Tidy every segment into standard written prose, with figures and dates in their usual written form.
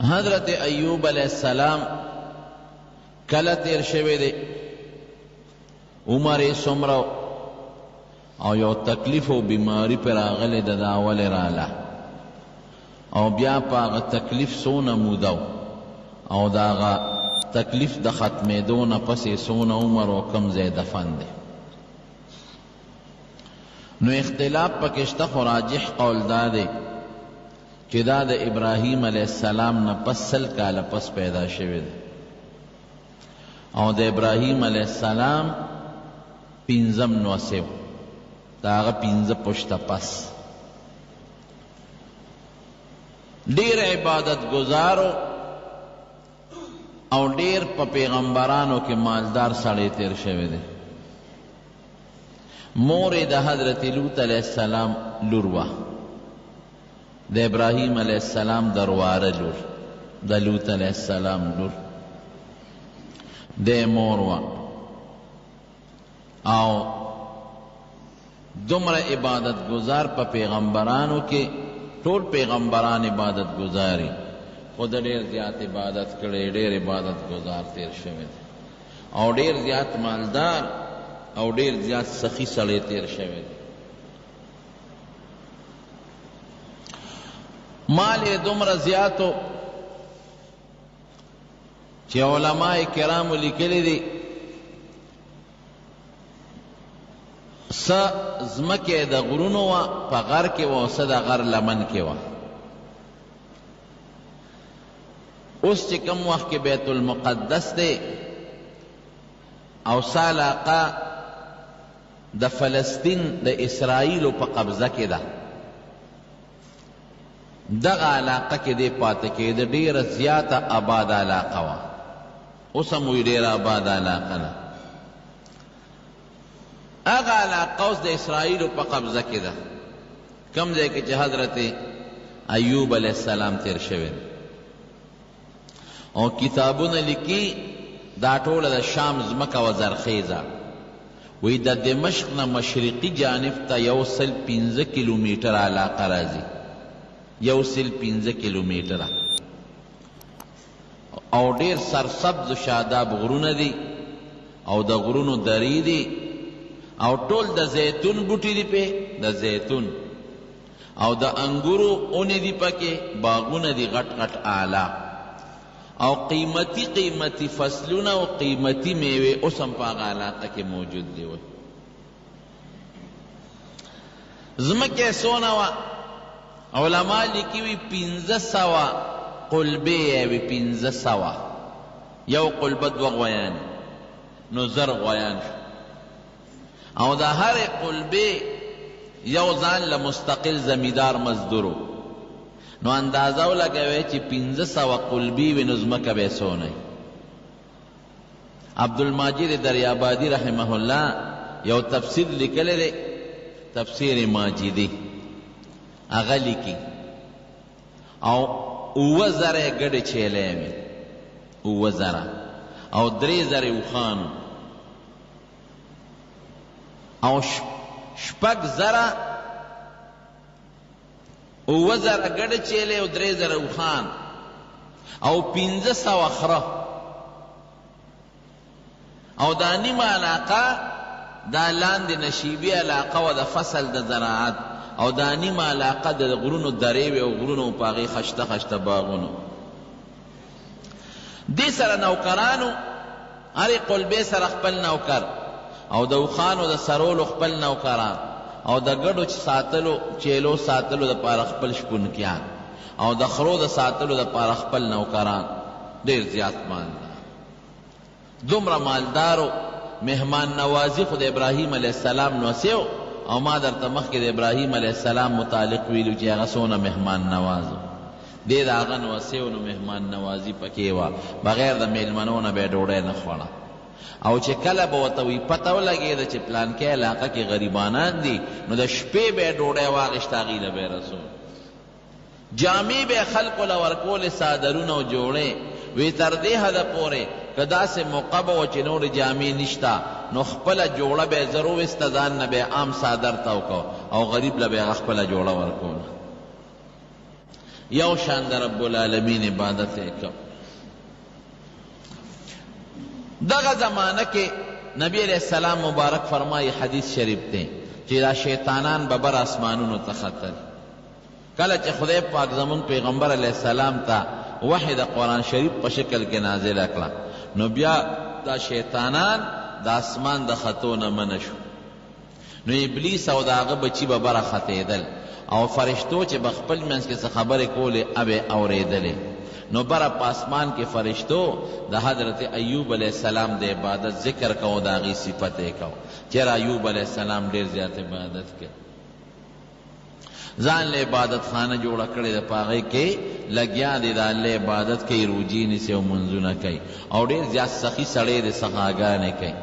حضرت ایوب علیہ السلام کله تیر شوی دی، عمر یې څومره او یو تکلیف او بیماری پر راغلی د دا اول راله، او بیا په هغه تکلیف څونه موده او د هغه تکلیف د ختمېدو نه پسې څونه عمر او کم ځای دفن دی. نو اختلاف پکې شته، خو راجح قول دا دی چې دا د ابراهیم علیہ السلام نه پس 100 کاله پس پیدا شوی دی، او د ابراهیم علیہ السلام 15 نوسه و، دا هغه 15 پشته پس. ډیر عبادت گزارو او ډیر په پیغمبرانو کې مالدار سړی تیر شوی دی. مور د حضرت لوط علیہ السلام لور وه، د ابراهیم علیہ السلام درواره لور، د لوط علیہ السلام لور د مور وه، او دومره عبادت گزار په پیغمبرانو کې، ټول پیغمبران عبادت گزاری، خود ډیر زیات عبادت کړي، ډیر عبادت گزار تیر شوی دی، او ډیر زیات مالدار او ډیر زیات سخی سړی تیر شوی دی. مال یې دومره زیاتو چې علماء کرامو لیکلی دي څه ځمکې د غرونو وه په غر کې وه او څه د غر لمن کې وه. اوس چې کم وخت کې بیت المقدس دی او څه علاقه د فلسطین د اسرائیلو په قبضه کې ده، دغه علاقه کې دی پاتې کېده، ډېره زیاته آباد علاقه وه، اوس هم وایي ډېره آباد علاقه ده. هغه علاقه اوس د اسرائیلو په قبضه کې ده، کم ځای کې چې حضرت ایوب علیہ السلام تیر شوی دی. او کتابونه لیکي دا ټوله د شام ځمکه وه زرخیزه، وی د دمشق نه مشرقي جانب ته 115 کیلومیټر علاقه راځي، 115 کیلومیټره، او ډیر سرسبز و شاداب غرونه دي او د غرونو درې دي، او ټول د زیتون بوټي دي په د زیتون، او د انګورو اونې دي پکې، باغونه دي غټ غټ اعلی، او قیمتی قیمتی فصلونه او قیمتی میوه اوس هم په هغه علاقه کې موجود دي. ځمکې څونه وه؟ علما لیکي وي 1500 قلبې یې وي، 1500، یو قلبه 2 غویان، نو 1000 غویان شو، او د هرې قلبې یو ځان له مستقل زمیندار مزدورو، نو اندازه ولګوئ چې 1500 قلبي وي نو ځمکه به څونه وي. عبدالماجد دریابادي رحمه الله یو تفسیر لیکلی دی، تفسیر ماجدی، هغه لیکي، او 7000 ګډې چیلې وي، 7000 او 3000 اوښانو، او 6000 ګډې چیلې او 3000 اوښان، او 1500 خره، او دا نیمه علاقه دا لاندې نشیبي علاقه وه د فصل د زراعت، او دا نیمه علاقه د غرونو درې وې او غرونو په هغې خشته خشته باغونو. دې سره نوکرانو، هرې قلبې سره خپل نوکر، او د اوښانو د سرولو خپل نوکران، او د ګډو ساتلو چیلو ساتلو دپاره خپل شپونکیان، او د خرو د ساتلو دپاره خپل نوکران. ډېر زیات مالدار، دومره مالدارو. مهمان نوازی خو د ابراهیم علیہ السلام نوسیو، او ما درته مخکې د ابراهیم علیہ السلام متعلق ویلو چې هغه څونه مهمان نوازو، دې د هغه نوسیو نو مهمان نوازی پکې وه، بغیر د میلمنو نه به یې ډوډۍ نه خوړه. او چې کله به ورته وي پته ولګېده چې پلانکۍ علاقه کې غریبانان دي، نو د شپې به یې ډوډۍ واخېسته، هغې له به یې رسول. جامې به یې خلقو له ورکولې، څادرونه او جوړې، وی تر دې حده پورې که داسې موقع به وه چې نورې جامې نشته، نو خپله جوړه به یې زر وویسته، ځان نه به یې عام څادر تاو کو، او غریب له به یې هغه خپله جوړه ورکوله. یو شان د رب العالمین عبادت یې کو. دغه زمانه کې نبی علیہ السلام مبارک فرمائی حدیث شریف تے چې دا شیطانان ببر آسمانونو ته ختل. کله چې خدای پاک زمون پیغمبر علیہ السلام ته وحی د قرآن شریف په شکل کې نازل کړه، نو بیا دا شیطانان د اسمان د خطو نه منع شو. نو ابلیس او د هغه بچي به بره ختېدل او فرشتو چې به خپل منځ کې څه خبرې کولې هغه اورېدلې. نو بره په اسمان کې فرشتو د حضرت ایوب علیہ السلام د عبادت ذکر کو، د هغې صفت یې کو چېرې ایوب علیہ السلام ډېر زیات عبادت کوي. ځان له عبادت خانه جوړه کړې ده، په هغې کې لګیا دی د الله عبادت کوي، روجې نیسي او منځونه کوي او ډېر زیات سخي سړی دی، سخاګانې کوي.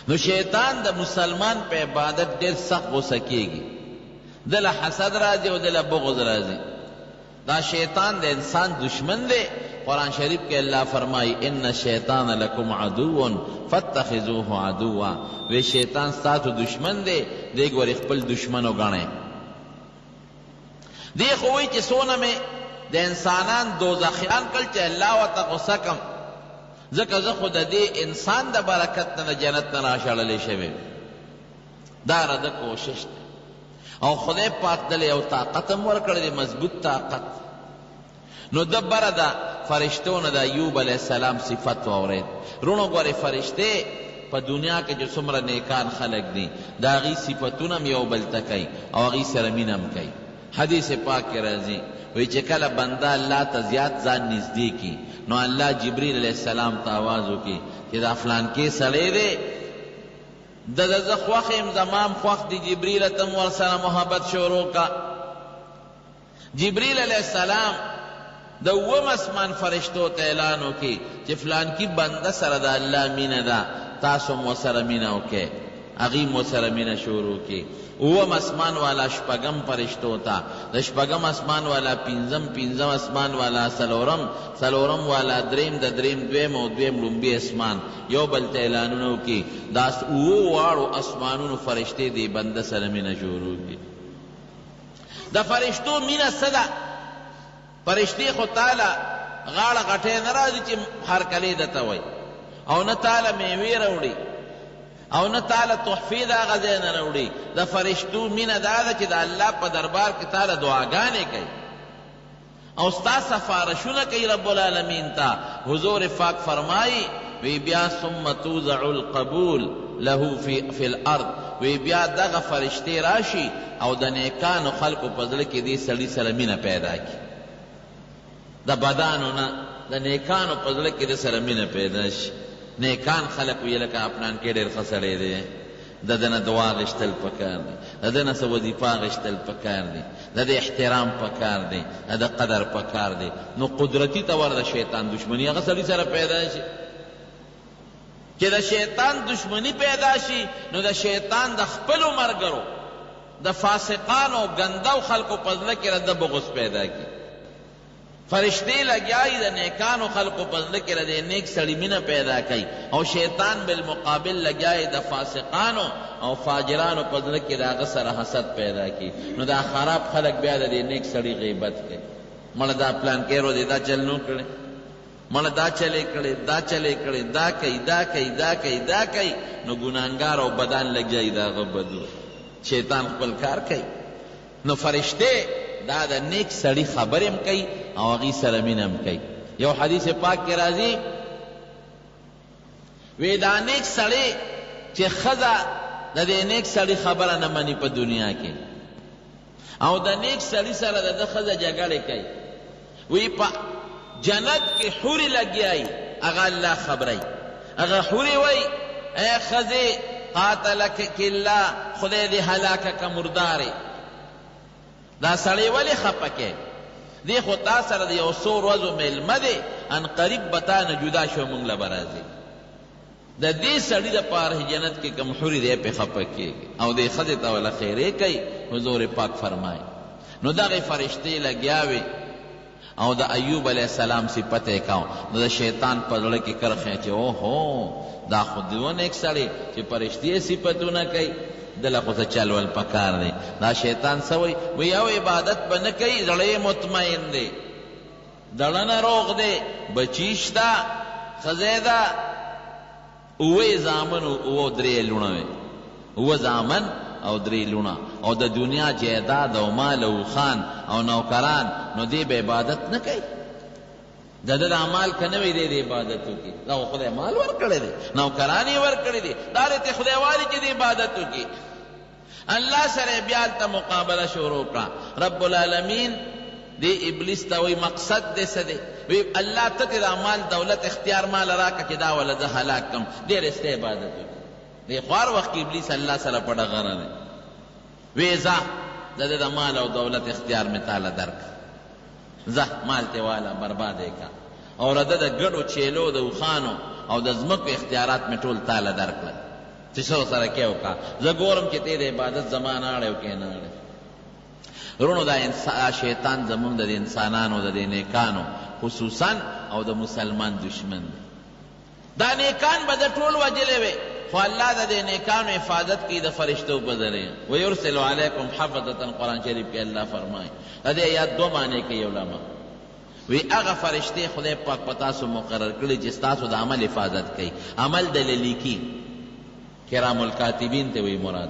نو شیطان د مسلمان په عبادت ډېر سخت غوسه کېږي، دله حسد راځي او دله بغض راځي. دا شیطان د انسان دشمن دی. قرآن شریف کے اللہ فرمائی ان الشیطان لکم عدو فاتخذوه عدوا، وی شیطان ستاسو دشمن دی، دیکھ ور خپل دشمنو گانے. دیکھ ہوئی چې سونه میں د انسانان دوزخیان کل چې اللہ و تا غصه کم ځکه زه خو د دې انسان د برکت نه جنت نه راشړلی شوی. دا رده کوشش دی او خدای پاک دل یو طاقت هم ورکړی دی، مضبوط طاقت. نو د بره د فرشتو نه د ایوب علیہ السلام صفت واورید. رونو ګورې فرشتې په دنیا کې چې څومره نیکان خلق دي د هغې صفتونه هم یو بل ته کوي او هغې سره مینه هم کوي. حدیث پاک کې راځي وایي چې کله بنده الله ته زیات ځان نږدې کي نو الله جبریل علیہ السلام ته آواز وکړي چې دا فلانکې سړی دی، د زه خوښ یم، زمام خوښ دی، جبریل ته م ورسره محبت شروع کا. جبریل علیہ السلام د اووم اسمان فرشتو ته اعلان وکړي چې فلانکي بنده سره د الله مینه ده، تاسو م ورسره مینه وکړئ. هغې م ورسره مینه شروع کړي. اووم اسمان والا شپږم فرشتو ته، د شپږم اسمان والا پنځم اسمان والا څلورم والا دریم، د دریم دویم او دویم لومبي اسمان یو بل ته اعلانونه وکړي. دا اوو واړو اسمانونو فرشتې دې بنده سره مینه شروع کړي. د فرشتو مینه څه ده؟ فرشتې خو تاله غاړه غټۍ نه راځي چې هرکلی درته وایي، او نه تاله میوې راوړي او نه تاله تحفې د هغه ځای نه راوړي. د فرشتو مینه دا ده چې د الله په دربار کې تاله دعاګانې کوي او ستا سفارشونه کوي رب العالمین ته. حضور پاک فرمایي وی بیا ثم توزع القبول له فی الارض، وی بیا دغه فرشتې راشي او د نیکانو خلقو په زړه کې دې سړي سره مینه پیدا کړي. د بدانو نه د نیکانو په زړه کې دې سره مینه پیدا شي. نیکان خلق وی لکه اپنان کې ډېر ښه سړی دی، د ده نه دعا غشتل پکار دی، د ده نه څه وظیفه غشتل پکار دی، د ده احترام پکار دی، د ده قدر پکار دی. نو قدرتی طور د شیطان دشمنی هغه سړي سره پیدا شي. چې د شیطان دشمنی پیدا شي نو د شیطان د خپلو ملګرو د فاسقانو ګندو خلقو په زړه کې رده بغض پیدا کړي. فرشتې لګیایي د نیکانو خلقو په زړه کې د نیک سړي مینه پیدا کوي او شیطان بالمقابل لګیایي د فاسقانو او فاجرانو په زړه کې د هغه سره حسد پیدا کوي. نو دا خراب خلق بیا د نیک سړي غیبت کوي، مړه دا پلان کې رو دی دا چل نو کړی، مړه دا چلې کړی، دا چلې کړی، دا کوي دا کوي دا کوي دا کوي. نو ګناهګار او بدان لګیایي د هغه بدو، شیطان خپل کار کوي. نو فرشتې دا د نیک سړي خبرې هم کوي او هغې سره مینه هم کوي. یو حدیث پاک کې راځي وی دا نیک سړی چې ښځه د دې نیک سړي خبره نه مني په دنیا کې او د نیک سړي سره د ده ښځه جګړې کوي، وی په جنت کې حورې لګیایي هغه الله خبروي. هغه حورې وایي ای ښځې قاتلک الله، خدای دې هلاکه که مردارې. دا سړی ولې خفه کوې؟ دی خو تا سره د یو څو ورځو میلمه دی، ان قریب به تا نه جدا شو مونږ له به راځي. د دې سړي دپاره جنت کې کوم حورې دی پې خفه کېږي او دې ښځې ته وله خیرې کوي. حضور پاک فرمایي نو دغې فرشتې لګیا او د ایوب علیہ السلام صفت یې کاو. نو د شیطان په زړه کې کرښې چې اوهو دا خو دیو نیک سړی چې فرشتې صفتونه کوي. دله خو څه چل ول پکار دی. دا شیطان څه وایي؟ وایي او عبادت به نه کوي، زړه مطمئن دی، زړه نه روغ دی، بچي شته، ښځی ده، اوه زامن او درې لوڼه وې، اوه زامن او درې لوڼه، او د دنیا جیداد او مال او خان او نوکران، نو دی به عبادت نه کوي؟ د ده د اعمال که نه وي دی د عبادت وکړي؟ دا خو خدای مال ورکړی دی، نوکران یې ورکړي دي، دا رته خدای والي چې د عبادت وکړي. الله سره بیا هلته مقابله شروع کړه. رب العالمین دی ابلیس ته وایي مقصد دی څه دی؟ وی الله ته د مال دولت اختیار مال راکړه چې دا وله زه هلاک کړم، ډېر استه عبادت وکړي. دی خو هر وخت کې ابلیس الله سره په ډغره دی. وی ځه د ده د مال او دولت اختیار مې تاله درکړه، ځه مال ته والا برباد یې کا، او د ده د ګډو چیلو د اوښانو او د ځمکو اختیارات مې ټول تاله درکړل چې څه سره کې وکړه، زه ګورم چې ته د عبادت زما نه اړې او کې نه اړې. ورونو دا شیطان زمونږ د انسانانو د نیکانو خصوصا او د مسلمان دشمن دی. دا نیکان به د ټول وجلې وې، خو الله د دې نیکانو حفاظت کوي د فرشتو په ذریعه. ویرسل علیکم حفظة، قرآن شریف کې الله فرمایي. د دې آیات دو معنی کوي علما. وی هغه فرشتې خدای پاک په تاسو مقرر کړي چې ستاسو د عمل حفاظت کوي، عمل د لیکي، کرام الکاتبین ته وی مراد.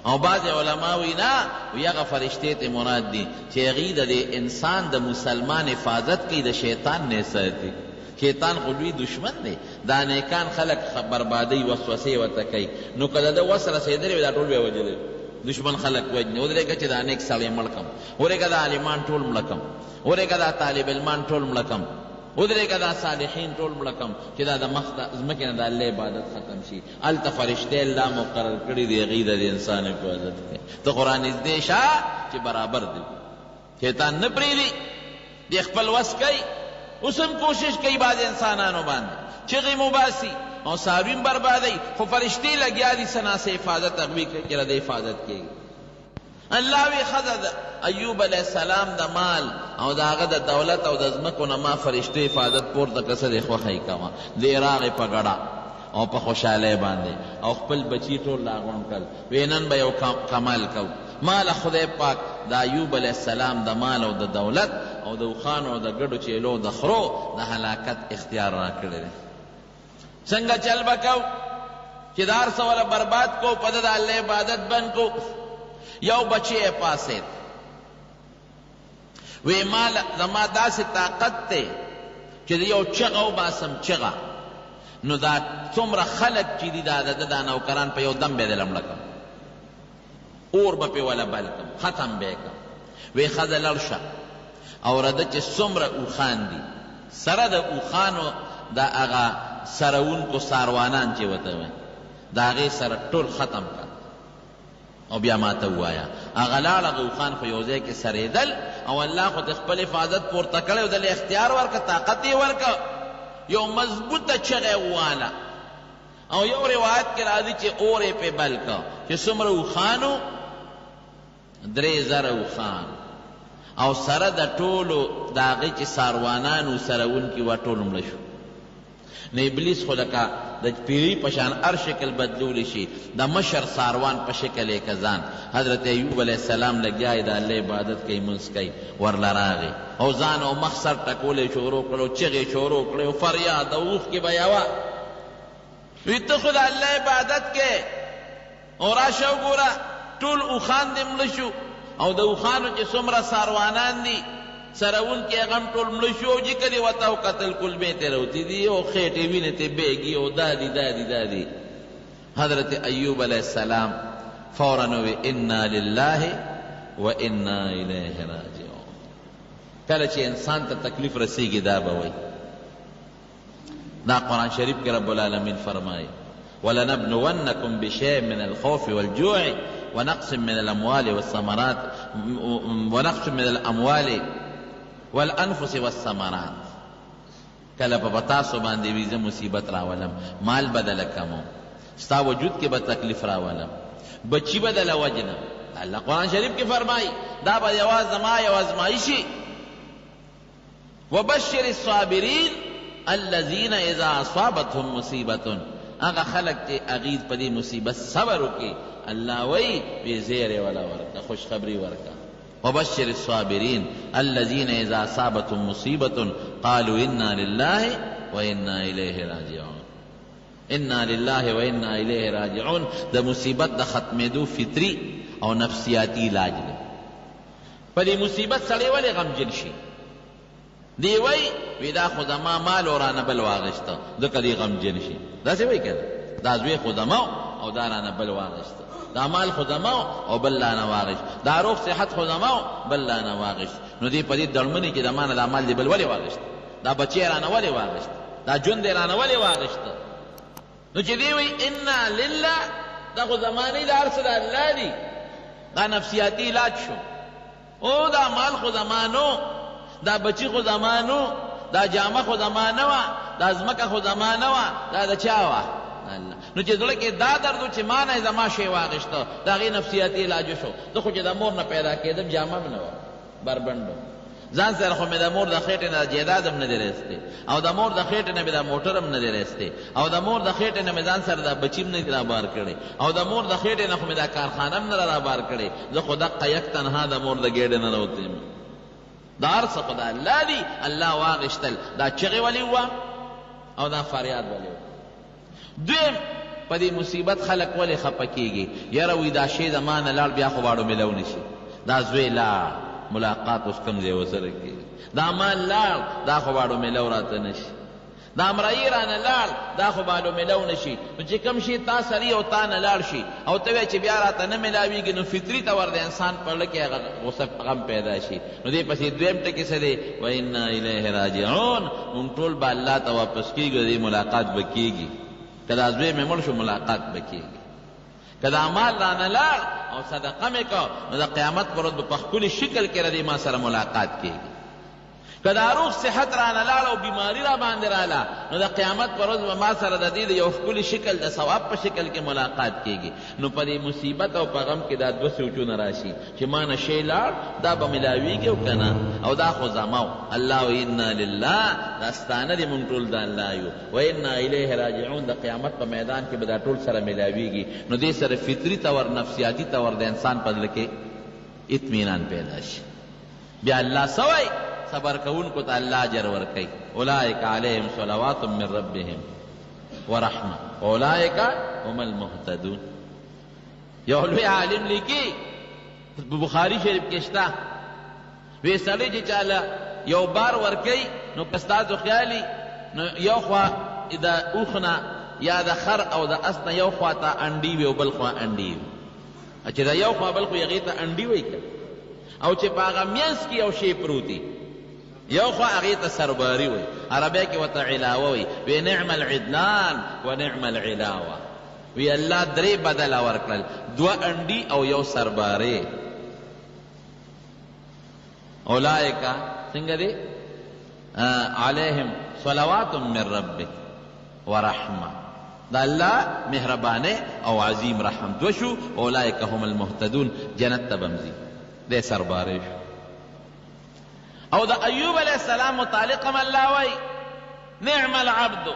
او بعض علما وی نه، وی هغه فرشتې ته مراد دي چې هغوی د انسان د مسلمان حفاظت کوي، د شیطان نه ساتي. شیطان خو لوی دشمن دی، دا نیکان خلق بربادی وسوسې ورته کوي، نو که د ده وس رسېدلی وي دا ټول به یې وجلی، دشمن خلق وجني. ودرېږه چې دا نیک سړی مړ کړم، ورېږه دا عالمان ټول مړه کړم، ورېږه دا طالب علمان ټول مړه کړم، ودرېږه دا صالحین ټول مړه کړم، چې دا د مخ ځمکې نه د الله عبادت ختم شي. هلته فرشتې الله مقرر کړي دي هغوی د انسان حفاظت کوي. ته قرآن نږدې شه چې برابر دی، شیطان نه پرېږدي، دی خپل وس کوي. اوس هم کوشش کوي بعض انسانانو باندې چغې مباسي او څاروي بربادوي، خو فرشتې لګیا دي څه ناڅه حفاظت هغوی کوي چې د حفاظت کېږي. الله وی ښځه د ایوب علیه السلام د مال او د هغه د دولت او د ځمکو نه ما فرشتې حفاظت پورته کړه، څه دی خوښۍ کوه. دی راغې په ګډه او په خوشحالۍ باندې او خپل بچي ټول راغونډ کړل، وی نن به یو کمال کوو. مال خدای پاک د ایوب علیه السلام د مال او د دولت او د اوښانو او د ګډو چیلو د خرو د هلاکت اختیار را کړی دی. څنګه چل به کوو چې د هر څه وله برباد کو، په ده د الله عبادت بند کو. یو بچی یې پاسېد، وی ما زما داسې طاقت دی چې د یو چغه وباسم چغه، نو دا څومره خلک چې دي دا د ده دا نوکران په یو دم به یې دله مړه کړم، اور به پې وله بل کړم، ختم به یې کړم. وی ښځه لړ شه او رده چې څومره اوښان دي سره د اوښانو د هغه سروونکو ساروانان چې ورته وایي د هغې سره ټول ختم کړه، او بیا ماته ووایه. هغه لاړ، هغه اوښان خو یو ځای کې سرېدل، او الله خو د خپل حفاظت پورته کړی او دله اختیار ورکړه، طاقت یې ورکړه، یو مضبوطه چغه یې وواله. او یو روایت کې راځي چې اور یې پې بل کړه، چې څومره اوښانو 3000 اوښان او سره د ټولو د هغې چې ساروانانو سروونکي وه ټول مړه شو. نو ابلیس خو لکه د پیری په شان هر شکل بدلولی شي، د مشر ساروان په شکل یې کزان. حضرت ایوب علیه السلام لګیا یې د الله عبادت کوي، منځ کوي، ورله راغی او ځان او مخ سر ټکولی شروع کړو، چغې شروع کړې او فریاد او اوښکې به یوه. وی ته خو د الله عبادت کې او راشه وګوره ټول اوښان دې مړه شو، او د اوښانو چې څومره ساروانان دي سروونکي هغه هم ټول مړه شو، او جکلې ورته وکتل کلبې ترې راوتې دي او خېټې وینې ترې بیږي او دا دي دا دي دا دي. حضرت ایوب علیه السلام فوراً ووی انا لله و انا الیه راجعون. کله چې انسان ته تکلیف رسیږي دا به وایي. دا قرآن شریف کې رب العالمین فرمایي وَلَنَبْلُوَنَّكُمْ بِشَيْءٍ مِّنَ الْخَوْفِ وَالْجُوعِ وَنَقْصٍ مِّنَ الْأَمْوَالِ وَالثَّمَرَاتِ ونقص من الاموال والانفس والثمرات. کله په تاسو باندې ویزه مصیبت راولم، مال بدل کمو، ستا وجود کې به تکلیف راولم، بچی بدل وجنم. الله قرآن شریف کې فرمایي دا به یواز زما یو ازمایشي. وبشر الصابرین الذین اذا اصابتهم مصیبة، هغه خلق چې هغوی په دې مصیبت صبر وکړي، الله وی وی زیر ولا ورکا خوشخبری ورکا وبشر الصابرین الذین اذا اصابتهم مصیبة قالوا انا لله وانا الیہ راجعون انا لله وانا الیہ راجعون د مصیبت د ختمېدو فطری او نفسیاتی علاج دی په دې مصیبت سړی ولې غمجن شي دی وی دا خو زما مال ورانه بل واغشته ځکه دی غمجن شي داسې وایي که نه دا زوی خو زما او دا رانه بل واغشته دا مال خو زما او بل لانه واغشت دا روغ صحت خو زما بل لانه واغشت نو دی په دې دړمنې کې د مانه دا مال دی بل ولې واغشت دا بچی رانه ولې واغشت دا ژوند دی رانه ولې واغشته نو چې دی وی انا لله دا خو زمانې د هر څه د الله دي دا نفسیاتي علاج شو او دا مال خو زمانو دا بچی خو زمانو دا جامه خو زمانه وه دا ځمکه خو زمانه وه دا د چا وه الله نو چې زړه کې دا درد چې ما نه زما شی واغېسته د هغې نفسیاتي علاج شو زه خو چې د مور نه پیدا کېدم جامه م نه وه بربنډ ځان سره خو مې د مور د خېټې نه جیداد هم نه دی رستی او د مور د خېټې نه مې د موټر هم نه دی رستی او د مور د خېټې نه مې ځان سره د بچي هم نه دی رابار کړی او د مور د خېټې نه خو مې دا کارخانه هم نه رابار کړی زه خو دقه یک تنها د مور د ګېډې نه راوتی یم دا هر څه خو د الله دي الله واغېشتل دا چغې ولې وه او دا فریاد ولې وه دویم په دې مصیبت خلک ولې خفه کېږي یاره وی دا شی د ما نه لاړ بیا خو باړو میلو نه شي دا زوی لاړ ملاقات اوس کم ځای ورسره کېږي دا مال لاړ دا خو باړو میلو راته نه شي دا امرایي رانه لاړ دا خو باړو میلو نه شي نو چې کوم شي تا سړي او تا نه لاړ شي او ته وایې چې بیا راته نه میلاویږي نو فطري طور د انسان په زړه کې هغه غصه غم پیدا شي نو دې پسې دویم ټکي څه دی وانا الیه راجعون موږ ټول به الله ته واپس کېږو دې ملاقات به کېږي که دا زوی مې مړ شو ملاقات به کېږي که دا مال رانه لاړ او صدقه مې کو نو د قیامت پر ورځ به په ښکلي شکل کې ردې ما سره ملاقات کېږي که دا روغ صحت رانه لاړ او بیماري را باندې راله نو د قیامت پر ورځ به ما سره د دې د یو ښکلي شکل د ثواب په شکل کې ملاقات کېږي نو په دې مصیبت او په غم کې دا دوه سوچونه راشي چې ما نه شی لاړ دا به میلاویږي او که نه او دا خو زما الله و انا لله دا ستانه دي مونږ ټول د الله یو و انا الیه راجعون د قیامت په میدان کې به دا ټول سره میلاویږي نو دې سره فطري طور نفسیاتي طور د انسان په زړه کې اطمینان پیدا شي بیا الله سوی صبر کوونکو ته الله اجر ورکوي اولئک علیهم صلوات من ربهم ورحمه اولئک هم المهتدون یو لوی عالم لیکي بخاری شریف کې شته وی سړی چې چاله یو بار ورکوي نو که ستاسو خیالي نو یو خوا د اوښ نه یا د خر او د اس نه یو خوا ته انډي وي او بل خوا انډي وي چې د یو خوا بل خو هغې ته انډي وایي که او چې په هغه منځ کې یو شی پروتي یو خوا هغې ته سرباري وایي عربی کې ورته علاوه وایي وی نعم العدلان و نعم العلاوه وی الله درې بدله ورکړل دوه انډي او یو سربارې اولئک څنګه دی علیهم صلوات من ربک ورحمه دا الله مهربانه او عظیم رحم دو شو اولئک هم المهتدون جنت ته بمځي دې سربارې شو او د ایوب علیه السلام متعلق هم الله وایي نعم العبد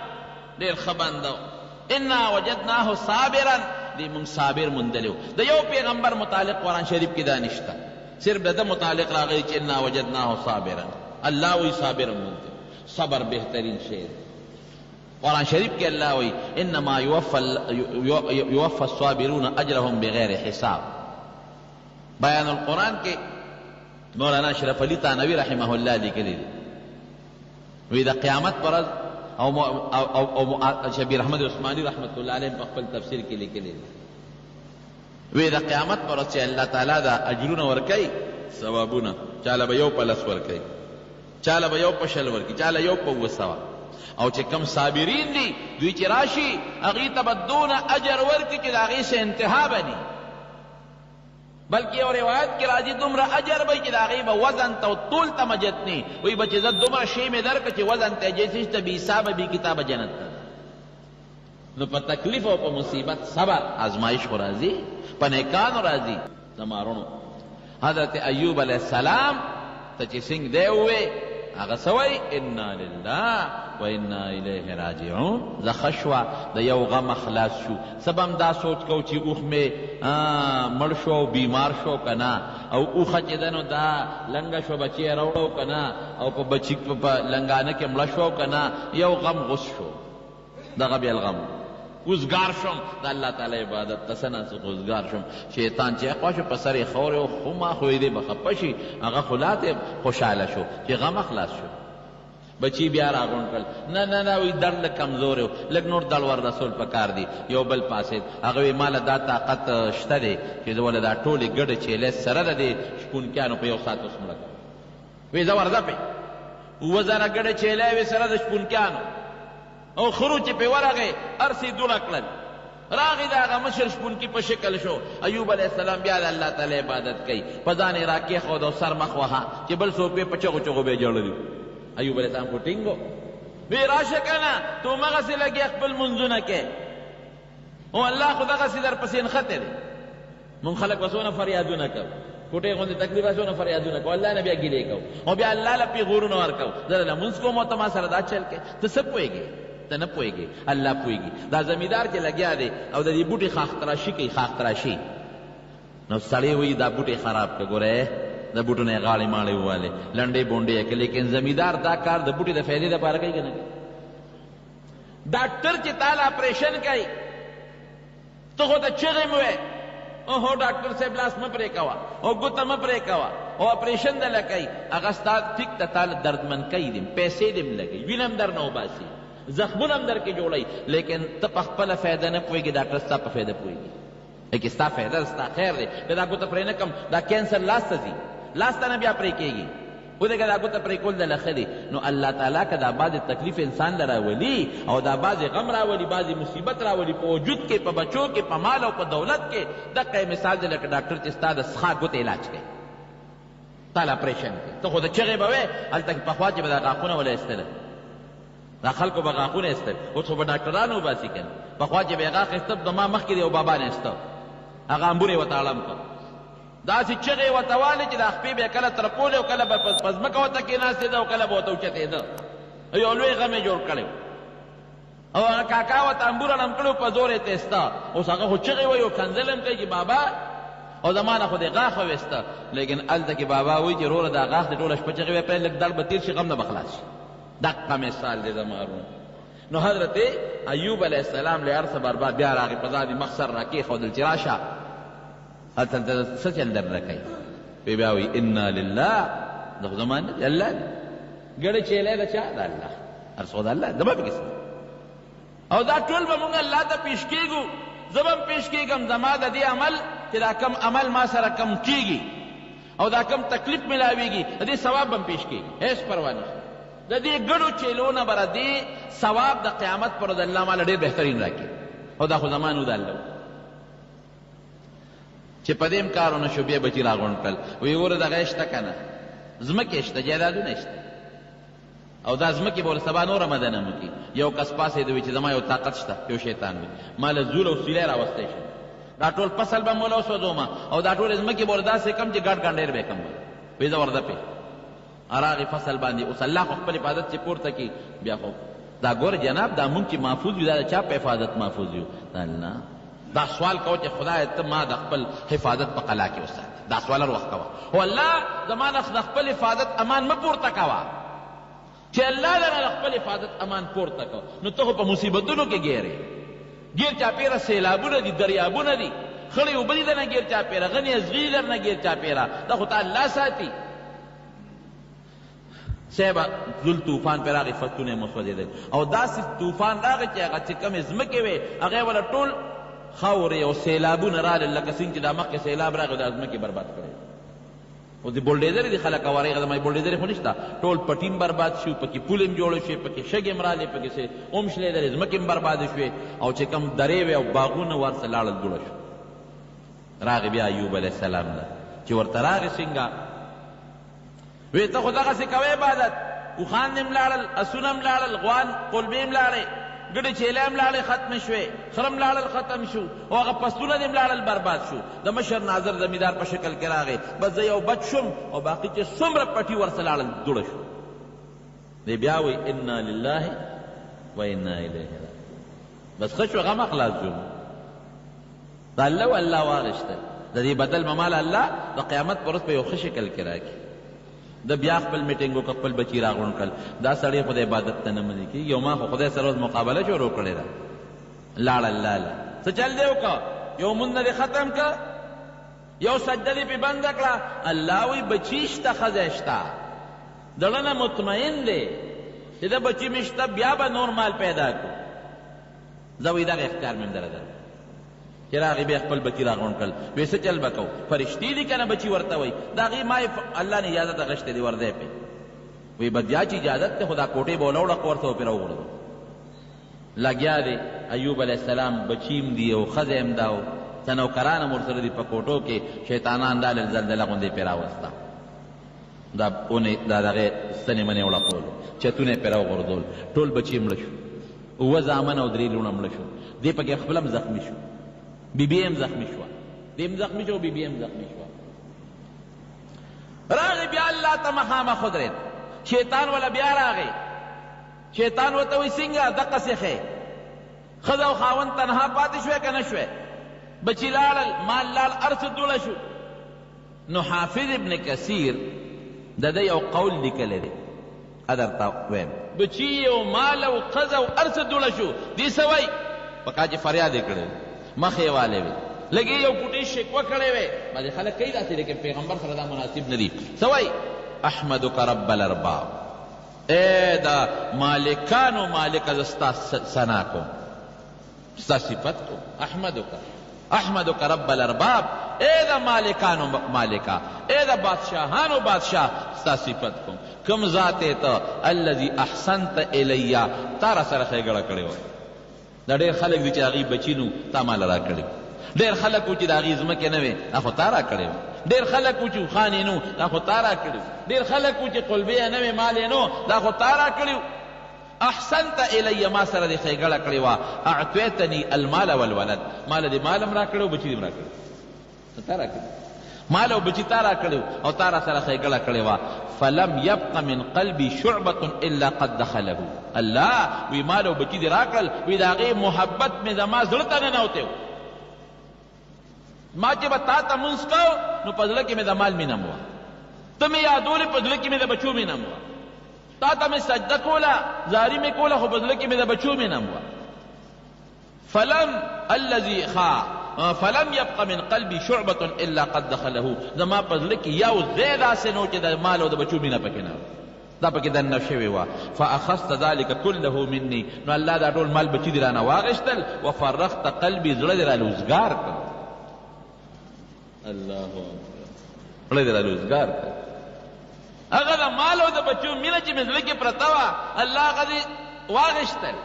ډېر ښه بنده انا وجدناه صابرا دې مونږ صابر موندلی د یو پیغمبر متعلق قرآن شریف کې دا نشته صرف د ده متعلق راغلی چې انا وجدناه صابرا الله وایي صابر موندلی صبر بهترین شی قرآن شریف کې الله وایي انما یوفى الصابرون اجرهم بغیر حساب بیان القرآن کې مولانا اشرف علی تانوی رحمه الله لیکلی دی وی د قیامت پر ورځ او شبیر احمد عثماني رحمت الله علیه په خپل تفسیر کې لیکلی دی وی د قیامت پر ورځ چې الله تعالی دا اجرونه ورکوي ثوابونه چاله به یو په لس ورکوي چاله به یو په شل ورکوي چاله یو په 200 او چې کم صابرین دي دوی چې راشي هغې ته به دونه اجر ورکړي چې د هغې څه انتها به ني بلکې یو روایت کې راځي دومره اجر به چې د هغې به وزن ته او طول ته مجد ني وایي به چې زه دومره شی مې درکړه چې وزن ته جیسې ته بې حسابه بې کتابه جنت ته نو په تکلیف او په مصیبت صبر ازمایش خو راځي په نیکانو راځي زما رونو حضرت ایوب علیه السلام ته چې څنګه دی ووې هغه سوی انا لله و انا الیه راجعون. زخه شوه د یو غم خلاص شو. سبم دا سوچ کو چې اوښ مې مړ شو او بیمار شو که نه، او اوښه چې ده نو دا لنګه شو بچی یې راوړو که نه، او په بچی په لنګانه کې مړه شو که نه، یو غم غوس شو. دغه بیا الغم اوزګار شم د الله تعالی عبادت ته څه نه اوزګار شم. شیطان چې خوا شو په سر یې خورې و، خو ما خو یې دی به خفه شي، هغه خو لا خوشحاله شو چې غم خلاص شو. بچی بیا راغونډ کړل، نه نه نه وایي درد لږ کمزوری و، لږ نور دل ور رسول پکار دی. یو بل پاسېد، هغه وایي ماله دا طاقت شته دی چې زه وله دا ټولې ګډه چیلې سره د دې شپونکیانو په یو ساعت اوس مړه کړم. وایي زه ورځه پې 2000 ګډه چیلې وې سره د شپونکیانو، او خرو چې پې ورغې هر څه یې دوړه کړل. راغی د هغه مشر شپونکي په شکل شو. ایوب علیه السلام بیا د الله تعالی عبادت کوي، په ځان یې راکېښود او سر مخ وهه چې بل څوک پې په چغو چغو به یې جړلي. ایوب علیه السلام خو ټینګ و، وی راشه که نه تو همغسې لګې خپل منځونه کې، او الله خو دغسې در پسې نښتی دی. مونږ خلک به څونه فریادونه کوو، کوټې غوندې تکلیف به څونه فریادونه کوو، الله نه بیا ګیلې کوو، او بیا الله له پیغورونه ورکوو. زه له لمونځ کوم او ته ما سره دا چل کې. ته څه پوهېږې؟ ته نه پوهېږې، الله پوهېږي. دا زمیندار چې لګیا دی او د دې بوټي خاختراشي کوي، خاختراشي، نو سړی وایي دا بوټي خراب که ګوره د بوټو نه یې غاړې ماړې ووالې، لنډې بونډې یې که. لیکن زمیندار دا کار د بوټي د فایدې دپاره کوي که نه کوي؟ ډاکټر چې تا له اپریشن کوي، ته خو ته چغې مې وې اوهو ډاکټر صاحب لاس مه پرې کوه او ګوته مه پرې کوه، او اپریشن دله کوي، هغه ستا ټیک ته تا له دردمن کوي دي، پیسې دې م لګوي، وینه م در نه وباسي، زخمونه هم در کې جوړوي، لیکن ته په خپله فایده نه پوهېږي، ډاکټر ستا په فایده پوهېږي. لیکن ستا فایده ستا خیر دی که دا ګوته پرې نه کړم، دا کینسر لاس ته ځي، لاس ته نه بیا پرې کېږي، ودې که دا ګوته پرې کول دله ښه دی. نو الله تعالی که دا بعضې تکلیف انسان له راولي، او دا بعضې غم راولي، بعضې مصیبت راولي په وجود کې، په بچو کې، په مال او په دولت کې، دقه مثال دی لکه ډاکټر چې ستا د څښا ګوتې علاج کوي، تا له اپریشن کوي، ته خو د چغې به وې، هلته کې پخوا چې به دا غاښونه وله ایستله، دا خلکو به غاښونه ایستل، اوس خو به ډاکټرانو وباسي که نه. پخوا چې به یې غاښ ایسته، د ما مخکې د یو بابا نه ایسته، هغه امبور یې ورته اړم کړ، داسې چغې یې ورته والې چې دا خپې به یې کله ترپولې او کله به په ځمکه ورته کېناستېده او کله به ورته اوچتېده، یو لوی غم یې جوړ کړی، او هغه کاکا ورته امبور اړم کړی په زور یې تېسته. اوس هغه خو چغې وایي او کنځل هم کوي چې بابا، او زما نه خو دې غاښ وویسته، لیکن هلته کې بابا وایي چې وروره دا غاښ دې ټوله شپه چغې وایي، پیل لږ دړ به تېر شي، غم نه به خلاص شي. دقه مثال دی زمارون. نو حضرت ایوب علیہ السلام له ارث برباد بیا راغی، په ځان یې مخ سر راکېښودل چې راشه هلته څه چل در نه کوي. وی بیا وایي انا لله، دا خو زما نه دی، الله دی، ګډې چیلې د چا؟ د الله، هر څه د الله، زما پکې څه، او دا ټول به مونږ الله ته پیش کېږو. زه به هم پیش کېږم زما د دې عمل چې دا کم عمل ما سره کم کېږي او دا کم تکلیف ملاویږي، د دې ثواب به هم پیش کېږي، هېڅ پروا نشته. د دې ګډو چیلو نه به د دې ثواب د قیامت پر ورځ الله ماله ډېر بهترین راکړي، او دا خو زما نو د الله چې په دې کارونه شو. بیا بچي راغونډ کړل، وایي وره دغه شته که نه، ځمکې شته، جایدادونه شته، او دا ځمکې به ور سبا نوره مدنه مو کړي. یو کس پاسېد وایي چې زما یو طاقت شته، یو شیطان وایي ما له زول او سیلی راوستی شم، دا ټول فصل به موله وسوځومه، او دا ټولې ځمکې به ور داسې کم چې ګډ ګنډېر به یې کم وایي. وایي زه ورده پې راغی فصل باندې، اوس الله خو خپل حفاظت چې پورته کړي، بیا خو دا ګوره جناب دا مونږ چې محفوظ یو، دا د چا په حفاظت محفوظ یو؟ د الله. دا سوال کوه چې خدای ته ما د خپل حفاظت په قلا کې وساتې، دا سوال هر وخت کوه، او الله زما نه د خپل حفاظت امان مه پورته کوه، چې الله لره د خپل حفاظت امان پورته کوه، نو ته خو په مصیبتونو کې ګیرې، ګیر چاپېره سیلابونه دي، دریابونه دي، خړې اوبه دي درنه ګیر چاپېره، غنې ازغي درنه ګیر چاپېره، دا خو ته الله ساتي. صحبه ذل طوفان پہ راغی، فصلونه مسودېدل، او داسې طوفان راغی چې هغه چې کمې ځمکې وې هغې وله ټول خاورې او سیلابونه رالل، لکه څنګه چې دا مخکې سیلاب راغی دا ځمکې برباد کړی. او د بولډیزرې دي خلک اورې غږ مې بولډیزرې خو نشته، ټول پټیم برباد شو، پکې پول هم جوړ شوې، پکې شګې هم رالې، پکې سې اوم شلېدلې، ځمکې هم برباده شوې، او چې کم درې وې او باغونه ورسه لاړل جوړه شو. راغی بیا ایوب علیه السلام ته چې ورته راغی څنګه وی ته خو دغسې کوې عبادت، اوښان دې ملاړل، اسونه هم لاړل، غوان قلبې هم لاړې، ګډې چیلې هم لاړې ختمې شوې، خره هم لاړل ختم شو، او هغه فصلونه دې هم لاړل برباد شو. د مشر ناظر زمیندار په شکل کې راغی، بس زه یو بچ شم او باقي چې څومره پټي ورسه لاړل دوړه شو. دی بیا وی انا لله و انا الیه بس ښه شو غم خلاص شو د الله و الله واغشته د دې بدل ممال الله د قیامت پر ورځ په یو ښه شکل کې راکړي د بیا خپل میټینګ وکړ خپل بچي راغونډ کړل دا سړی خو د عبادت ته نه منې کېږي یو ما خو خدای سره مقابله شروع کړې ده لاړ الله له څه چل دی وکړه یو مونځ دې ختم کړه یو سجده دې پې بنده کړه الله وایي بچي شته ښځی شته زړه نه مطمئن دی چې د بچي مې شته بیا به نور مال پیدا کړو زه وایي دغه اختیار مې هم دله در چې راغی بیا خپل بچي راغونډ کړل وایي څه چل به کوو فرشتې دي که نه بچي ورته وایي د هغې ما الله نه اجازت اخیستې دي ورځی پې وایي بدیا چې اجازت دی خو دا کوټې به ولوړه ورته به پرې راوغورځو لګیا دی ایوب علیه السلام بچیم دی او ښځی هم دا و څه نوکران هم ورسره دي په کوټو کې شیطانان دا زلزله غوندې پرې راوسته دا اونې دا دغې ستنې منې وړپولو چتونه یې پرې راوغورځول ټول بچي مړه شو اووه زامن او درې لوڼه مړه شو دې پکې خپل هم زخمي شو بیبي هم زخمي شوه دې هم زخمي شو بیبي هم زخمي شوه راغی بیا الله ته مخامخ ودرېد شیطان والا بیا راغی شیطان ورته وایي څنګه دقسې ښې ښځه او خاوند تنها پاتې شوی که نه شوی بچي لاړل مال لاړ هر څه دوړه شو نو حافظ ابن کثیر د ده یو قول لیکلی دی درته ویم بچي او مال او ښځه او هر څه دوړه شو دې څه وایي پکار چې فریاد یې کړی مخ یې والی وي لږې یو کوټې شکوه کړی وی بعضې خلک کوي داسې لیکن پیغمبر سره دا مناسب نه دي څه وایي احمدک رب الارباب اے دا مالکانو مالکه زه ستا ثنا کوم ستا صفت کوم احمدک رب الارباب اے دا مالکانو مالکه اے دا بادشاهانو بادشاہ ستا صفت کوم کم ذات ته الذي احسنت الیا تا را سره ښېګړه کړې وه دا ډېر خلک دي چې هغې بچي نو تا ماله را کړي ډېر خلک و چې د هغې ځمکې نه وې دا خو تا را کړې وه ډېر خلک و چې اوښانې نو دا خو تا را کړي ډېر خلک و چې قلبې یې نه وې مال یې نو دا خو تا را کړي احسنت الی ما سره دې ښېګړه کړې وه اعطیتني المال والولد ماله دې مال هم را کړی او بچي دې هم را کړي تا را کړي مال او بچی تا را کړو او تا را سره ښېګړه کړې وه فلم یبق من قلبي شعبة الا قد دخله الله وی مال او بچی دې را کړل وی د هغې محبت مې زما زړه ته ننوتی و ما چې به تا ته مونځ کو نو په زړه کې مې د مال مینه م وه ته مې یادولې په زړه کې مې د بچو مینه م وه تا ته مې سجده کوله زاري مې کوله خو په زړه کې مې د بچو مینه م وه فلم يبق من قلبي شعبة الا قد دخله زما په زړه کې یو ځای داسې نو چې د مال او د بچو مینه پکې نه دا پکې دننه شوې وه فاخذت ذلك كله مني نو الله دا ټول مال بچي دې رانه واغېستل وفرغت قلبي زړه دې رانه وزګار کړ الله اکبر زړه دې رانه وزګار کړ هغه د مال او د بچو مینه چې مې زړه کې پرته وه الله هغه دې واغېستل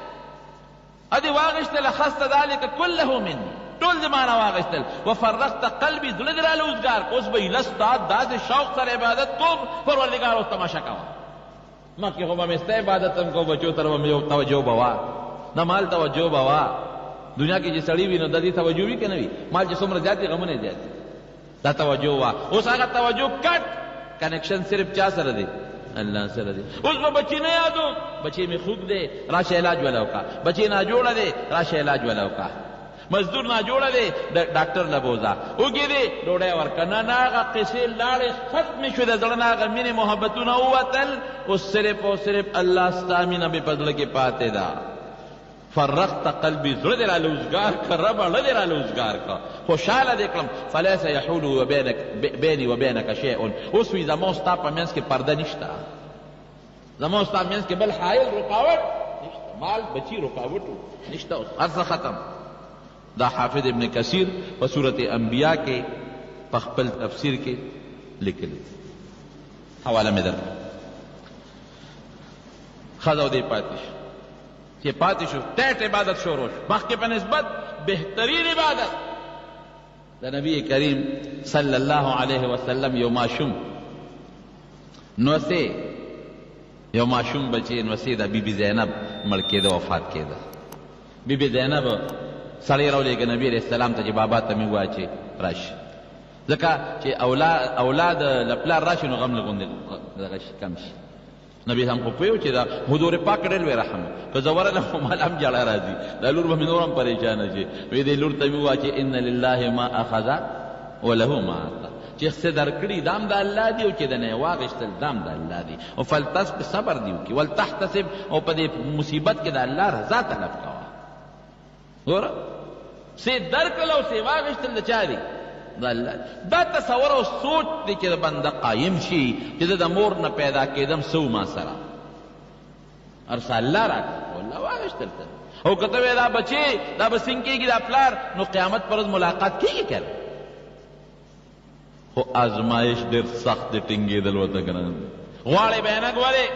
ادې واغېستل اخذت ذلك كله مني ټول زمانه واغېستل وفرغت قلبي زړه دې راله وزګار اوس به یې لس ساعت داسې شوق سره عبادت کوم پروردګار اوس تماشا کوه مخکې خو به مې ستا عبادت هم کوم بچو طرف مې یو توجه به وه د مال توجه به وه دنیا کې چې سړي وي نو د دې توجه وي که نه وي مال چې څومره زیات وي غمونه یې زیات دا توجه وه اوس هغه توجه کټ کنیکشن صرف چا سره دی الله سره دی اوس به بچی نه یادوم بچی مې خوږ دی راشه علاج وله وکړه بچی ناجوړه دی راشه علاج وله وکړه مزدور ناجوړه دی ډاکټر له بوځه اوږې دی ډوډۍ ورکړه نه هغه قصې لاړې ختمې شوې د زړه نه هغه مینې محبتونه ووتل اوس صرف او صرف الله ستا مینه مې په زړه کې پاتې ده فرغت قلبي زړه دې راله وزګار کړه ربه زړه دې راله وزګار کړه خوشحاله دې کړم فلیس یحول بیني وبینک شیء اوس وي زما ستا په منځ کې پرده نشته زما ستا منځ کې بل حایل رکاوټ نشته مال بچي رکاوټ نشته اوس هر څه ختم دا حافظ ابن کثیر په سورت انبیاء کې په خپل تفسیر کې لیکلی حواله مې درکړه ښځه دې پاتې شو چې پاتې شو ټیټ عبادت شروع شو مخکې په نسبت بهترین عبادت د نبی کریم صلی الله علیه وسلم یو ماشوم نوسې یو ماشوم بچی نوسې د بیبي زینب مړ کېده وفات کېده بیبي زینب سړی راولېږه نبي علیه السلام ته چې بابا ته مې ووایه چې راشي ځکه چې اولاد له پلار راشي نو غم له غوندې دغه شي کم شي نبی هم خو پوهیو چې دا حضور پاک ډېر لوی رحم که زه ورغلم خو مال هم جړه راځي دا لور به مې نور هم پریشانه شي وی دې لور ته مې ووایه چې ان لله ما اخذ وله ما اعطى چې څه درکړي دام د الله دی او چې د نه واغېستل دام د الله دی او فلتصبر صبر دی وکړي ولتحتسب او په دې مصیبت کې د الله رضا طلب کوه ګوره څه درکړل او څه واغېستل د چا دی د الله دا تصور او سوچ دی چې د بنده قایم شي چې د مور نه پیدا کېدم سو ما سره ارسه الله راکړه والله واغېستل ته او که ته وایې دا بچې دا به څنګه کېږي دا پلار نو قیامت پر ورځ ملاقات کېږي که خو آزمایش ډېر سخت دی ټینګېدل ورته ګران غواړې به یې نه ګورې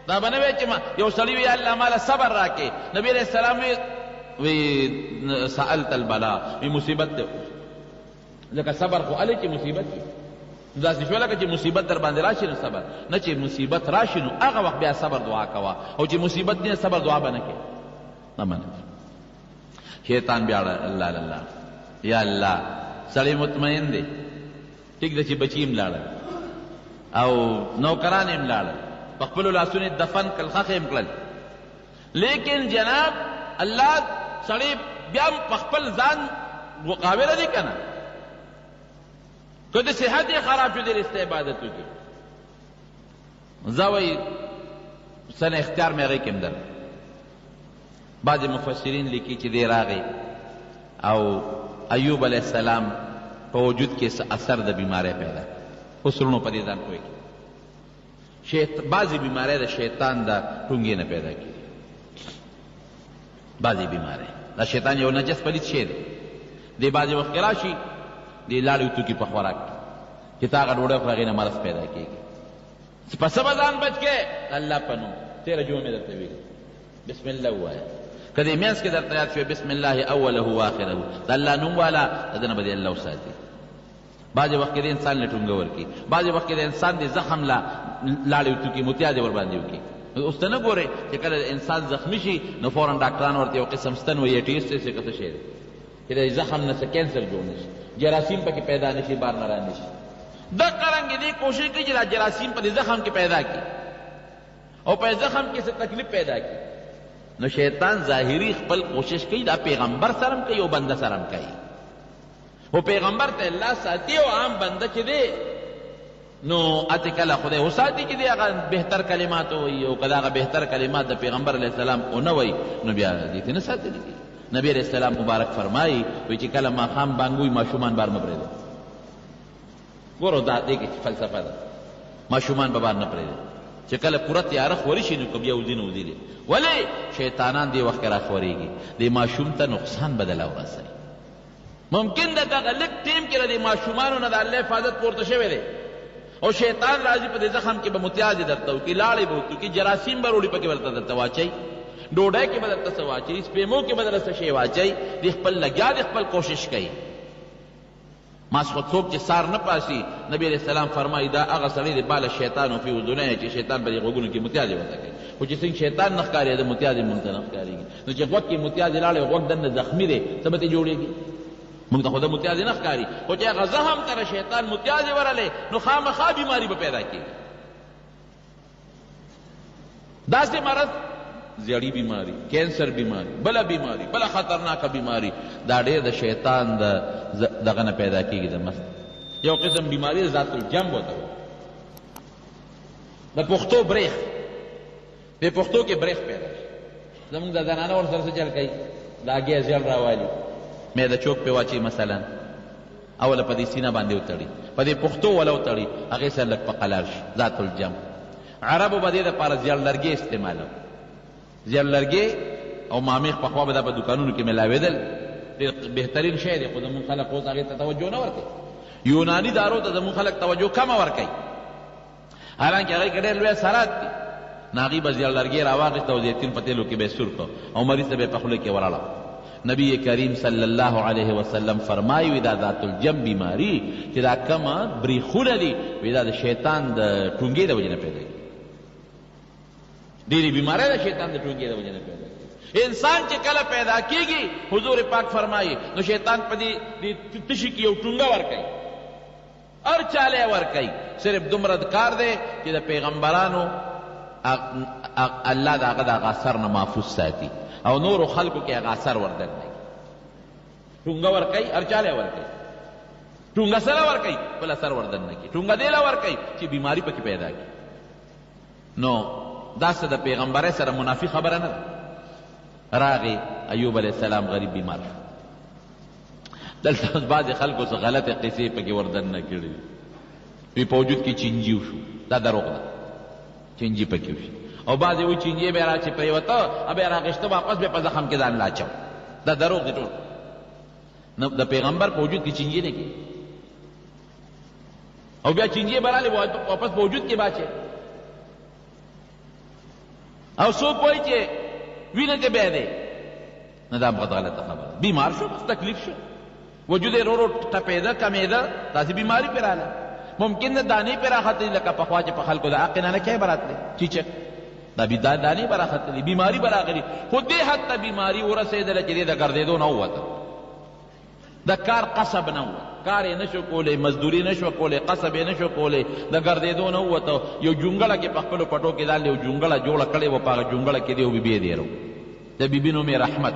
دا به نه وایې چې یو سړي وي الله ماله صبر راکړې نبي علیه السلام وی سألت البلا وی مصیبت دی ځکه صبر خو هلې چې مصیبت وي داسې شوه لکه چې مصیبت در باندې راشي نو صبر نه چې مصیبت راشي نو هغه وخت بیا صبر دعا کوه او چې مصیبت نه صبر دعا به نه کوې نه منې شیطان بیا الله الله یا الله سړی مطمئن دی ټیک ده چې بچي یم لاړل او نوکران یم لاړل په خپلو لاسونو دفن کړل ښخ یم کړل لیکن جناب الله سړی بیا په خپل ځان مقابله دی که نه که د صحت یې خراب شو دې رسته عبادت وکړي زه وایي سن اختیار مې هغې کې هم در بعضې مفسرین لیکي چې دی راغی او ایوب علیه السلام په وجود کې اثر د بیماری پیدا اوس ورونو په دې ځان پوهېږي بعضې بیماری د شیطان د ټونګې نه پیدا کېږي بعضې بیماری دا شیطان یو نجس پلید شی دی دی بعضې وخت کې راشي دی لاړې توکي په خوراک کې چې تا هغه ډوډۍ خورې هغې نه مرض پیدا کېږي په څه به ځان بچ کې الله په نوم تېره جمعه مې درته ویلي بسم الله ووایه که دې منځ کې درته یاد شوی بسم الله اوله واخره د الله نوم والا د ده نه به دې الله وساتي بعضې وخت کې د انسان له ټونګه ورکړي بعضې وخت کې د انسان د زخم له لاړې وتوکي متیازې ورباندې وکړي اوس ته نه ګورې چې کله د انسان زخمي شي نو فورا ډاکټران ورته یو قسم ستن وایي ټیسټ یې څه شی دی چې د زخم نه څه کینسر جوړ نه شي جراثیم پکې پیدا نه شي بار نه را نه شي دقه رنګې دې کوشش کوي چې دا جراثیم په دې زخم کې پیدا کړي او په زخم کې څه تکلیف پیدا کړي نو شیطان ظاهري خپل کوشش کوي دا پیغمبر سره هم کوي او بنده سره هم کوي او پیغمبر ته الله ساتي او عام بنده چې دی نو اته کله خدای وساتي چې دی هغه بهتر کلمات وایي او که هغه بهتر کلمات د پیغمبر علیه السلام ونه وایي نو بیا دې ته نه ساتلی کېږي نبی علیه السلام مبارک فرمایي وایي چې کله ماښام بانګ وي ماشومان بار مه پرېږدئ ګورو دا دې کې فلسفه ده ماشومان به بار نه پرېږدئ چې کله پوره تیاره خوري شي نو که بیا وځي نو وځي دی ولې شیطانان دې وخت کې را خورېږي دې ماشوم ته نقصان بدله ورسوي ممکن ده دغه لږ ټیم کې د دې ماشومانو نه د الله حفاظت پورته شوی دی او شیطان راځي په دې زخم کې به متیازې درته وکړي لاړې به ورته وکړي جراثیم به روړي پکې ورته درته واچوي ډوډۍ کې به درته څه واچوي سپېمو کې به درته څه شی واچوي دې خپل لګیا دې خپل کوشش کوي ماسخوت څوک چې سار نه پاسي نبی علیه السلام فرمایي دا هغه سړی دی باله شیطان فی اذنیه چې شیطان په دې غوږونو کې متیازې ورته کوي خو چې څنګه شیطان نه ښکارېده متیازې مونږ ته نه ښکارېږي نو چې غوږ کې متیازې لاړې غوږ دننه زخمي دی څه به ترې جوړېږي مونږ ته خو د متیازې نه ښکاري خو چې هغه زخم ته شیطان متیازې ورلې نو خامخا بیماري به پیدا کېږي داسې مرض زیړی بیماری کینسر بیماری بله بیماری بله خطرناکه بیماری دا ډېر د شیطان دغه نه پیدا کېږي د مست یو قسم بیماری ذات الجنب ورته د پښتو بریخ په پښتو کې بریخ پیدا شي زمونږ د زنانه ورسره څه چل کوي د هګۍ زیړ راوالي معده چوک پې واچوي مثلا اوله په دې سینه باندې وتړي په دې پښتو وله وتړي هغې سره لږ په قلار شي ذات الجنب عربو به دې دپاره زیړ لرګې استعمالوي زیړ لرګې او مامیخ پخوا به دا په دوکانونو کې میلاوېدل ډېر بهترین شی دی خو زمونږ خلک اوس هغې ته توجه نه ورکوي یوناني دارو ته زمونږ خلک توجه کمه ورکوي حالانکه هغې کې ډېر لوی اثرات دي نو هغې به زیړ لرګې راواخېسته او زیتون په تیلو کې به یې سور کړه او مریض ته به یې په خوله کې وراړه نبی کریم صلی الله علیه وسلم فرمایي وی دا ذات الجنب بیماری چې دا کمه بریخونه دي وی دا د شیطان د ټونګې د وجې نه پیدا کېږي ډېرې بیماری د شیطان د ټونګې د وجې نه پیدا کېږي انسان چې کله پیدا کېږي حضور پاک فرمایي نو شیطان په دې تشي کې یو ټونګه ورکوي هر چاله یې ورکوي صرف دومره کار دی چې د پیغمبرانو الله دا هغه د هغه اثر نه محفوظ ساتي او نورو خلکو کې هغه اثر وردن نه ټونګه ورکوي هر چاله ورکوي ټونګه سره ورکوي بل اثر وردن نه کي ټونګه دیله ورکوي چې بیماری پکې پیدا کړي نو داسې د پیغمبرۍ سره منافي خبره نه ده راغی ایوب علیہ السلام غریب بیمار دلته بعضې خلکو څه غلطې قصې پکې وردن نه کړي وي په وجود کې چینجي وشو دا دروغ ده چینجي پکې وشي او بعضې وایي چینجي بیا را چې پرېوته بیا راغېشته واپس بیا په زخم کې ځان لا اچو دا دروغ دی ټول نو د پیغمبر په وجود کې چینجي نه کېږي او بیا چینجي به رالې واپس په وجود کې باچې او څوک وایي چې وینه کې بیا دی نه دا غلطه خبره بیمار شو بس تکلیف شو وجود یې رو رو ټپېده کمېده داسې بیماري پرې راله ممکن ده دانې پرې راختلي لکه پخوا چې په خلکو د عقل نه کې به راتلې چیچک دا دانې به راختلي بیماري به راغلي خو دې حد ته بیماري ورسېدله چې دې د ګرځېدو نه ووته د کار قصب نه ووت کار یې نشو کولی مزدوري نشو کولی قصب یې نشو کولی د ګرځېدو نه ووته یو جونګړه کې په خپلو پټو کې دال یو جونګړه جوړه کړې وه په هغه جونګړه کې دې یو بیبي یې دیرو د بیبي نوم یې رحمت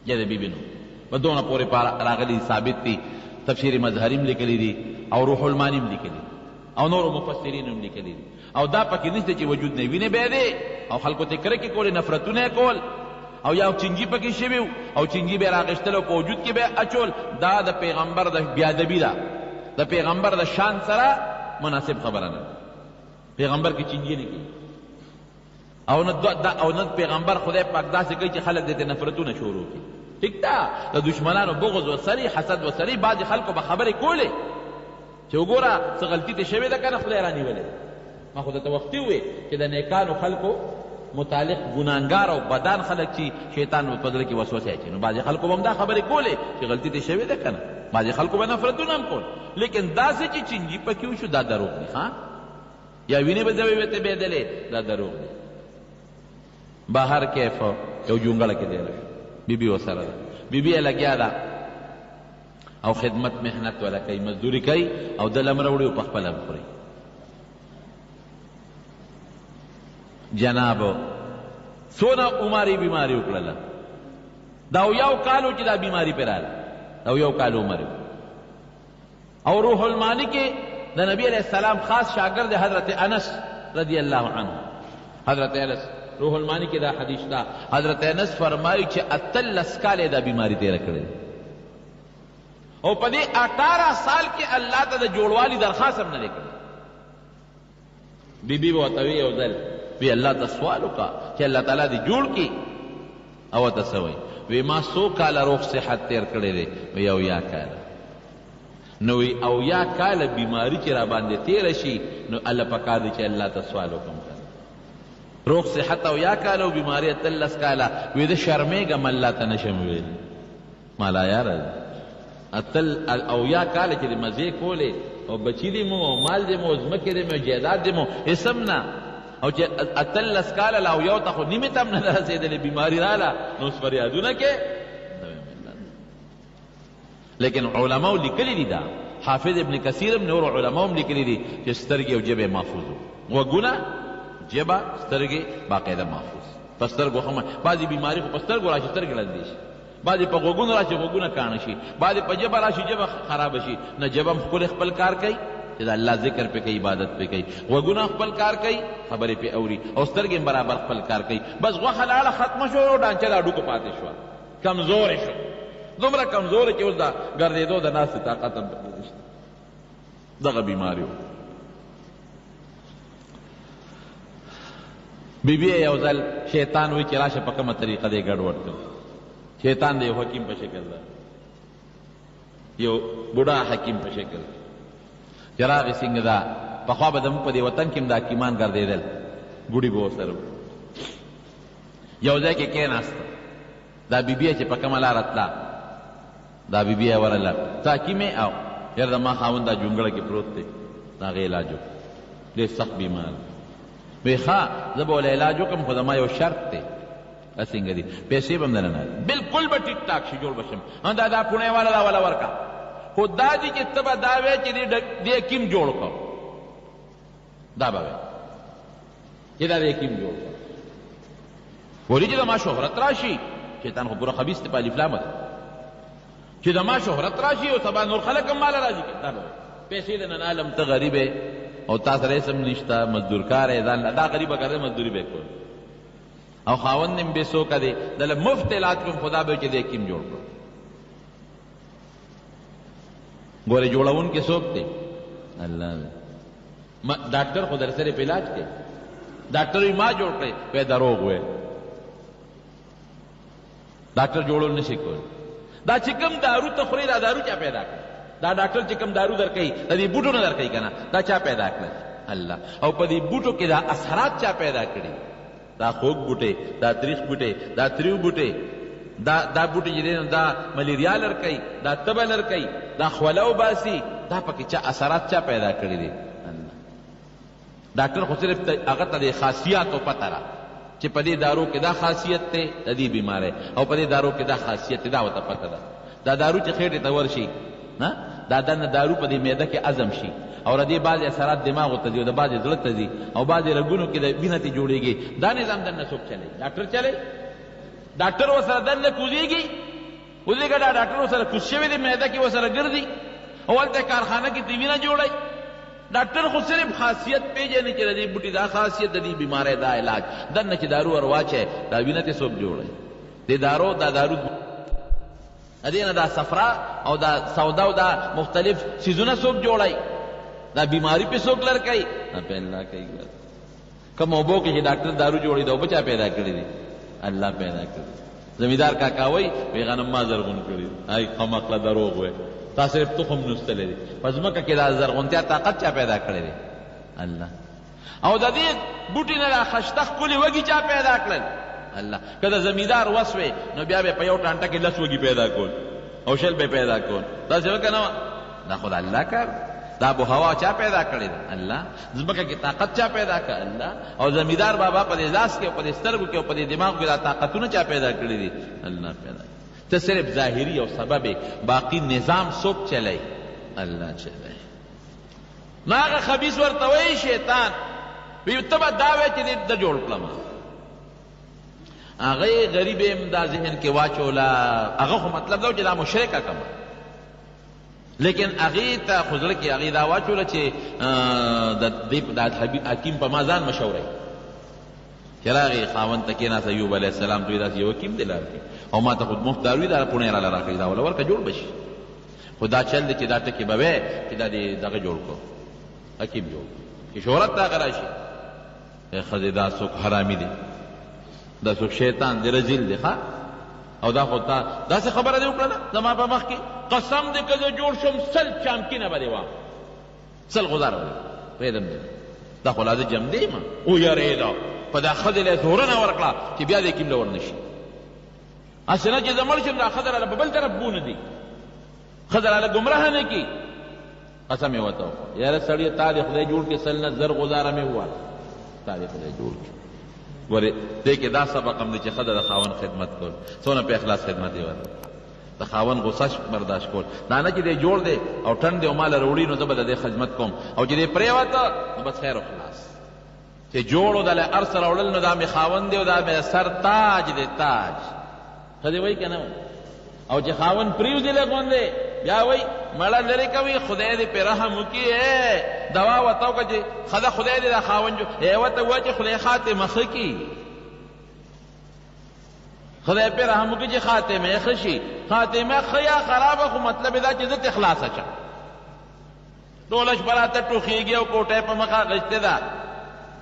یا د بیبي نوم په دونه پورې راغلي ثابت دي تفسیر مظهري هم لیکلي دي او روح الماني هم لیکلي او نورو مفسرین هم لیکلي دي او دا پکې نشته چې وجود نه وینې بیا دی او خلکو ته کرکې کولې نفرتونه یې کول او یا چینجي پکې شوي او چینجي بیا راغېشتل او په وجود کې بیا اچول دا د پیغمبر د بیادبي ده د پیغمبر د شان سره مناسب خبره نه پیغمبر کې چینجي نه کېږي او نه پیغمبر خدای پاک داسې کوي چې خلک دې ته نفرتونه شروع کړي ٹھیک ده د دشمنانو بغض ورسري حسد ورسري بعضې خلکو به خبرې کولې چې وګوره څه غلطي ته شوې ده که نه خدای رانیولې ما خو درته وختي ووې چې د نیکانو خلکو متعلق ګناهګار او بدان خلک چې شیطان په زړه کې وسوسې اچوي نو بعضې خلکو به هم دا خبرې کولې چې غلطي ته شوې ده که نه بعضې خلکو به نفرتونه هم کول لیکن داسې چې چینجي پکې وشو دا دروغ دی ښه یا وینې به ځوې ورته بېدلې دا دروغ دی بهر کیف یو جونګړه کې دیره شو بیبي ورسره ده بیبي یې لګیا ده او خدمت محنت ولا کوي مزدوري کوي او دل هم راوړي او په خپله هم خوري جنابو څونه عمري بیماري وکړله دا یو کالو چې دا بیماري پرې راله او یو کال عمر او روح المانی کې د نبی علیہ السلام خاص شاگرد حضرت انس رضی اللہ عنہ حضرت انس روح المانی کې دا حدیث دا حضرت انس فرمایي چې 18 کاله دا بیماری تیر کړې او په دې 18 سال کې الله ته د جوړوالي درخواست هم نه کړې بیبي ورته وی یو ځل وی الله ته سوال وکړه چې الله تعالی دې جوړ کړي او ته څه وایي وی ما 100 کاله روغ صحت تیر کړی دی وی او یا کاله نو وی او یا کاله بیماری چې را باندې تیر شي نو الله پکار دی چې الله ته سوال وکړم روغ صحت او یا کاله او بیماری 18 کاله وی د شرمېږم الله ته نشم ویل مالا یاره او یا کاله چې د مزې کولې او بچی دې مو او مال دې مو ځمکې دې مو جایداد دې مو اسم نه او چې 18 کاله لا او یو ته خو نیمې ته هم نه رسېدلې بیماري راله نو اوس فریادونه کې لیکن علماء لیکلي دي دا حافظ ابن کثیر هم نور علماء هم لیکلي دي چې سترګې او ژبې محفوظ وو غوږونه ژبه سترګې باقاعده محفوظ په سترګو هم بعضې بیماري خو په سترګو راشي سترګې لندې شي بعضې په غوږونو راشي غوږونه کاڼه شي بعضې په ژبه راشي ژبه خرابه شي نه ژبه هم ښکلی خپل کار کوي چې د الله ذکر پې کوي عبادت پې کوي غوږونه خپل کار کوي خبرې پې اوري او سترګې هم برابر خپل کار کوي بس غوښه لاړه ختمه شو او ډانچه د هډوکو پاتې شوه کمزورې شو دومره کمزورې چې اوس د ګرځېدو د ناستې طاقت هم نشته دغه بیماري و بیبي یو ځل شیطان وایي چې راشه په کومه طریقه دې ګډوډ کړ شیطان د یو حکیم په شکل ده یو بوډا حکیم په شکل چې راغی څنګه ده پخوا به زموږ په دې وطن کې هم د حکیمان ګرځېدل بوډي به ورسره یو ځای کې کېناسته دا بیبي چې په کومه لاره تله دا بیبي یې ورله ته حکیم یې او یاره زما خاوند دا جونګړه کې پروت دی د هغې علاج وکړه ډېر سخت بیمار وی ښه زه به ولې علاج وکړم خو زما یو شرط دی څنګه دي پیسې به هم نه نه بلکل به ټیک ټاک شي جوړ به شم دا پوڼې والا دا والا ورکړه خو دا دي چې ته به دا وایې چې دې حکیم جوړ کړ دا به وایې چې دا د یقین جوړ کړ ولی چې د ما شهرت راشي شیطان خو پوره خبیث دی په الف لام ده چې د ما شهرت راشي او سبا نور خلک هم مال راځي دا به پیسې د نن عالم ته غریب او تا سره اسم نشته مزدور کار ځان دا غریبه کار مزدوری به کول او خاوند هم به څوک دی دله مفت علاج کوم خدا به چې د یقین جوړ کړ ګوره جوړون کې څوک دی الله ډاکټر خو در سره په علاج کې ډاکټر یې ما جوړ کړی په دروغ وې ډاکټر جوړول نشي کول دا چې کوم دارو ته خوري دا دارو چا پیدا کړ دا ډاکټر چې کوم دارو درکوي د دې بوټو نه درکوي که نه دا چا پیدا کړل الله او په دې بوټو کې دا اثرات چا پیدا کړي دا خوږ بوټی دا تریخ بوټی دا تریو بوټی دا بوټی چې دی نو دا ملیریا لرکوي دا تبه لرکوي دا خوله وباسي دا پکې چا اثرات چا پیدا کړي دي ډاکټر خو صرف هغه ته د خاصیاتو پته را چې په دې دارو کې دا خاصیت دی د دې بیماری او په دې دارو کې دا خاصیت دی دا ورته پته ده دا دارو چې خېټې ته ورشي دا دنه دارو په دې معده کې هضم شي او د دې بعضې اثرات دماغو ته ځي او د بعضې زړه ته ځي او بعضې رګونو کې د وینه ته جوړېږي دا نظام دننه څوک چلی ډاکټر چلی ډاکټر ورسره دننه کوزېږي اوزېږه دا ډاکټر ورسره کوز شوی دی معده کې ورسره ګرځي او هلته کارخانه کې ته وینه جوړوي ډاکټر خو صرف خاصیت پیژني چې د دې بوټي دا خاصیت د دې بیماری دا علاج دننه چې دارو ور واچوي دا وینه ته څوک جوړوي دې دارو ادینه دا صفرا او دا سودا او دا مختلف سیزونه څوک جوړای دا بیماری په څوک لړکای نه په الله کوي کوم اوبو کې چې ډاکټر دارو جوړي دا بچا پیدا کړی دي الله پیدا کړی زمیدار کاکا وای وی غنم ما زرغون کړی آی خامخلا دروغ وای تاسو صرف تخم نستلې دي پس مکه کې دا زرغونتیا طاقت چا پیدا کړی دي الله او د دې بوټي نه را خشتخ کولی وږي چا پیدا کړل الله کله زمیدار وسوي نو بیا به په یو ټانټه کې لس وږي پیدا کول او شل به پیدا کول دا څه وکنه دا خدای الله کار دا ابو هوا چا پیدا کړی دی الله زمکه کې طاقت چا پیدا کړ الله او زمیدار بابا په دې لاس کې او په دې سترګو کې او په دې دماغ کې دا طاقتونه چا پیدا کړی دي الله پیدا ته صرف ظاهری او سبب باقی نظام څوک چلای الله چلای نو هغه خبیث ورته وایي شیطان وی ته به دا وایې چې د جوړ کړم هغه غریب هم دا ذهن کې واچولا هغه خو مطلب دا چې دا مشرکه کما لیکن هغه ته خو زړه کې هغه دا واچوله چې د حکیم په ما ځان مشوره چې راغی خاوند ته کېناست ایوب علیه السلام ته داسې یو حکیم دی لار کې او ما ته خود مفت داروي دا پوڼې راله راکړي دا وله ورکه جوړ بشي خو دا چل دی چې دا ټکې به وی چې دا دغه جوړ کړو حکیم جوړ کړو چې شهرت ته هغه راشي ښځې دا څوک حرامي دی دا څوک شیطان دی رزیل دی ښه او دا خو تا داسې خبره دې وکړله زما په مخ کې قسم دې که زه جوړ شم سل چامکینه به دې وام سل غزاره به دې پرېږدم دې دا خو لا زه جم دی ما ویرېده په دا ښځې له یې زورنه ورکړه چې بیا دې کیم له ورنشي هسې نه چې زه مړ شم دا ښځه راله په بل طرف بونه دي ښځه راله ګمراه نه کړي قسم یې ورته وکړه یاره سړیه تا دې خدای جوړ کړي سل نه زر غزاره مې وواله تا دې خدای جوړ کړي ګورې دې کې دا سبق هم دی چې ښځه د خاوند خدمت کول څونه په اخلاص خدمت یې ورته د خاوند غصه برداشت کول دا نه چې دی جوړ دی او ټن دی او ماله راوړي نو زه به د دې خدمت کوم او چې دی پرېوته نو بس خیر و خلاص چې جوړ و دله هر څه راوړل نو دا مې خاوند دی او دا مې سر تاج دی تاج ښځې وایي که نه او چې خاوند پرېوځي لږ غوندې بیا وایي مړه لرې کوي خدای دې پرې رحم وکړي دوا ورته وکړه چې ښځه خدای دې دا خاوند ورته ووایه چې خدای خاتمه ښه کړي خدای پې رحم وکړي چې خاتمه یې ښه شي خاتمه ښه یا خرابه خو مطلب دا چې زه ترې خلاصه شم ټوله شپه راته ټوخېږي او کوټه په مخه اخیستې ده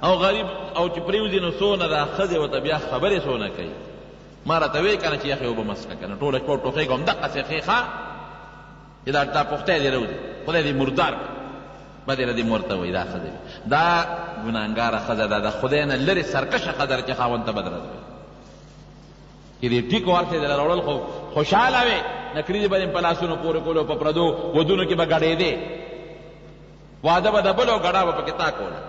او غریب او چې پرېوځي نو څونه ده ښځې ورته بیا خبرې څونه کوي ما راته وایي که نه چې یخې اوبه مسکه که نه ټوله شپه ټوخېږم همدقسې ښې ښه چې دا تا پختی دې راوځي خدای دې مردار کړي بدې له دې مور ته وایي دا ښځې دا ګناهګاره ښځه ده د خدای نه لرې سرکشه ښځه ده چې خاوند ته بد رد وایي چې دې ټیک ورته دې راوړل خو خوشحاله وې نکري دې به دې په لاسونو پورې کولو په پردو ودونو کې به ګډېدې واده به د بلو ګډا به پکې تا کوله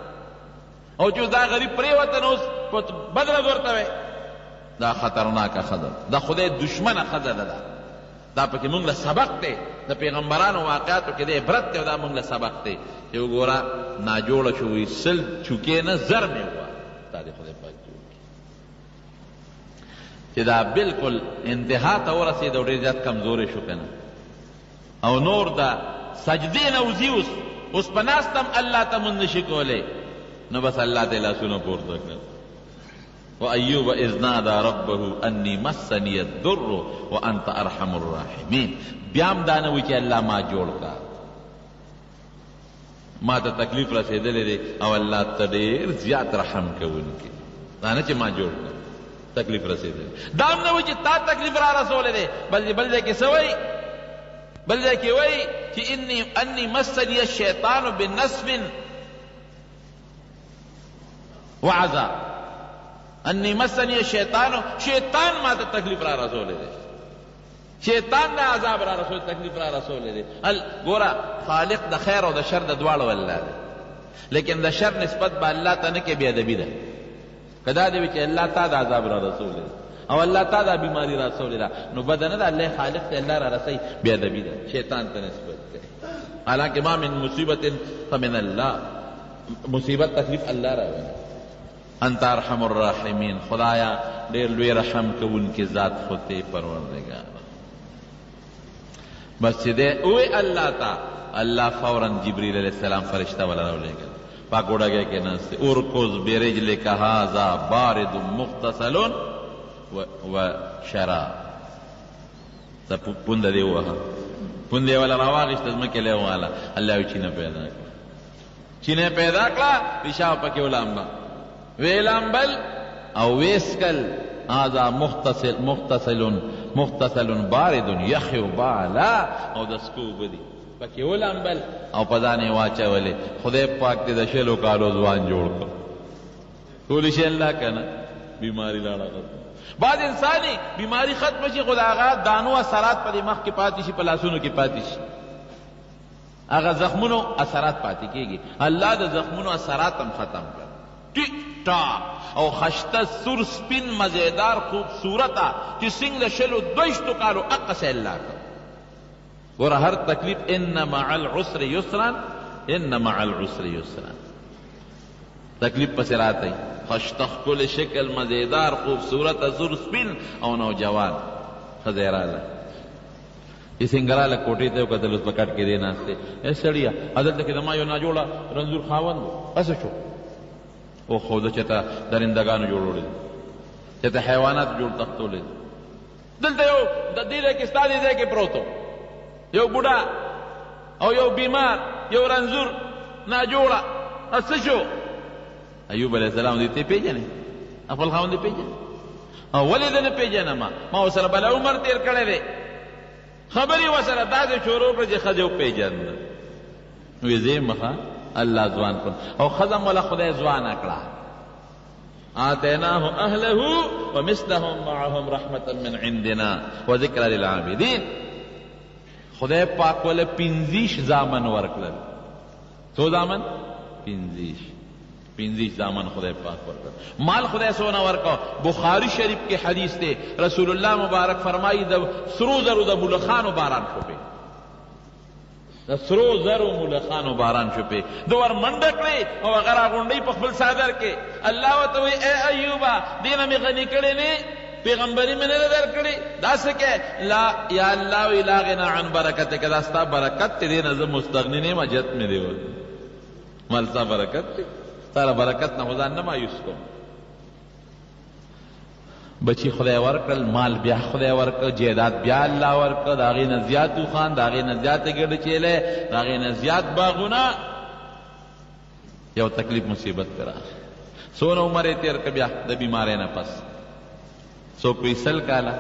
او چې دا غریب پرېوته نو اوس بد رد ورته وایي دا خطرناکه ښځه دا خدای دشمنه ښځه ده دا پکې مونږ له سبق دی د پیغمبرانو واقعاتو کې د عبرت دی او دا مونږ له سبق دی چې وګوره ناجوړه شوي سل چوکې نه زر مې ووه تا دې خدای پاک جوړ کړي چې دا بالکل انتها ته ورسېد او ډېر زیات کمزوری شو که نه او نور دا سجدې نه وځي اوس په ناستم الله ته مونږ نشي کولی نو بس الله ته لاسونه پورته کړل وأيوب إذ نادى ربه أني مسني الضر وأنت أرحم الراحمين بیام دا نه وي چې الله ما جوړ کا ما ته تکلیف رسېدلی دی او الله ته ډېر زیات رحم کوونکی دا نه چې ما جوړ کا تکلیف رسېدلی دا هم نه وي چې تا تکلیف را رسولی دی بل ځای کې څه وایي بل ځای کې وایي چې أني مسني الشیطان بنصب وعذاب انی مسنی شیطانو شیطان ما ته تکلیف را رسولی دی شیطان دا عذاب را رسول تکلیف را رسولی دی ګوره خالق د خیر او د شر د دواړو الله دی لیکن د شر نسبت به الله ته نه کې بې ادبي ده که دا دی چې الله تا د عذاب را رسولی دی او الله تا دا بیماری را رسولی ده نو بده نه ده الله خالق ته الله را رسوي بې ادبي ده شیطان ته نسبت کوي حالانکه ما من مصیبت فمن الله مصیبت تکلیف الله را وي انت ارحم الراحمین خدایا ډېر لوی رحم کوونکی ذات خو ته پروردګار بس چې دی اوی الله تا الله فوراً جبریل علیہ السلام فرشتہ والا راولېږل پاک وډګی کې ناست ارکض برجلک هذا بارد مغتسل و شراب ته پونده دی ووهه پونده یې والا راواغېسته ځمکې له یې وواله الله یې چینه پیدا کړه چینه پیدا کړه پیشاب پکې ولامبه ویلامبل او ویسکل هذا مغتسل بارد یخی بالا او د سکو بدی پکې ولامبل او په ځان یې واچولې خدای پاک دې د شلو کالو ځوان جوړ کړ ټولې شی الله که نه بیماري لاړه ختم بعض انساني بیماري ختم شي خو د هغه دانو اثرات په دې مخ کې پاتې شي په لاسونو کې پاتې شي هغه زخمونو اثرات پاتې کېږي الله د زخمونو اثرات هم ختم کړ ټیک ټاک او خشته سور سپین مزیدار خوبصورته چې څنګه شلو دویشتو کالو اقصې الله کړ ګوره هر تکلیف ان مع العسر یسرا ان مع العسر یسرا تکلیف پسې راتی خشته ښکلې شکل مزیدار خوبصورته سور سپین او نوجوان ښځی راله چې څنګه راله کوټې ته یې وکتل اوس په کټ کې دی ناست دی ای سړیه هدلته کې زما یو ناجوړه رنځور خاوند و هسې شو او خو ده چېته درندګانو جوړولی دي چېته حیوانات جوړ تختولی دي دلته یو د دې ځای کې ستا دې ځای کې پروت یو بوډا او یو بیمار یو رنځور ناجوړه څه شو ایوب علیه السلام دې ته پېژنې خپل خاوند دې پېژنې او ولې دې نه پېژنم ما ورسره بله عمر تېر کړی دی خبرې ورسره داسې شروع کړه چې ښځې وپېژنده ویې زه یم ښه الله ځوان کړ او ښځه مولا خدای ځوانه کړه آتیناه اهله ومثلهم معهم رحمة من عندنا وذکر للعابدین خدای پاک وله 25 زامن ورکړل څو زامن 25 زامن خدای پاک ورکړل مال خدای سونه ورکو بخاری شریف کې حدیث دی رسول الله مبارک فرمایي د سرو زرو د ملخانو باران شو پې د سرو زرو ملخانو باران شو پې د ور منډه کړې او هغه راغونډۍ په خپل څادر کې الله ورته وایي ای ایوبه دې نه مې غني کړی نه پیغمبري مې نه در کړې داسې کې لا یا الله وی لا غنا عن برکتک دا ستا برکت دې نه زه مستغنی نه مجت مې دی ور مال ستا برکت ستاره برکت نه ځان نه مایوس کوم بچی خدای ورکړل مال بیا خدای ورکړ جیدات بیا الله ورکړ د هغې نه زیات اوښان د هغې نه زیاتې ګډې چیلې د هغې نه زیات باغونه یو تکلیف مصیبت پې راغی څونه عمر یې تېر کړ بیا د بیمارۍ نه پس څوک وایي 100 کاله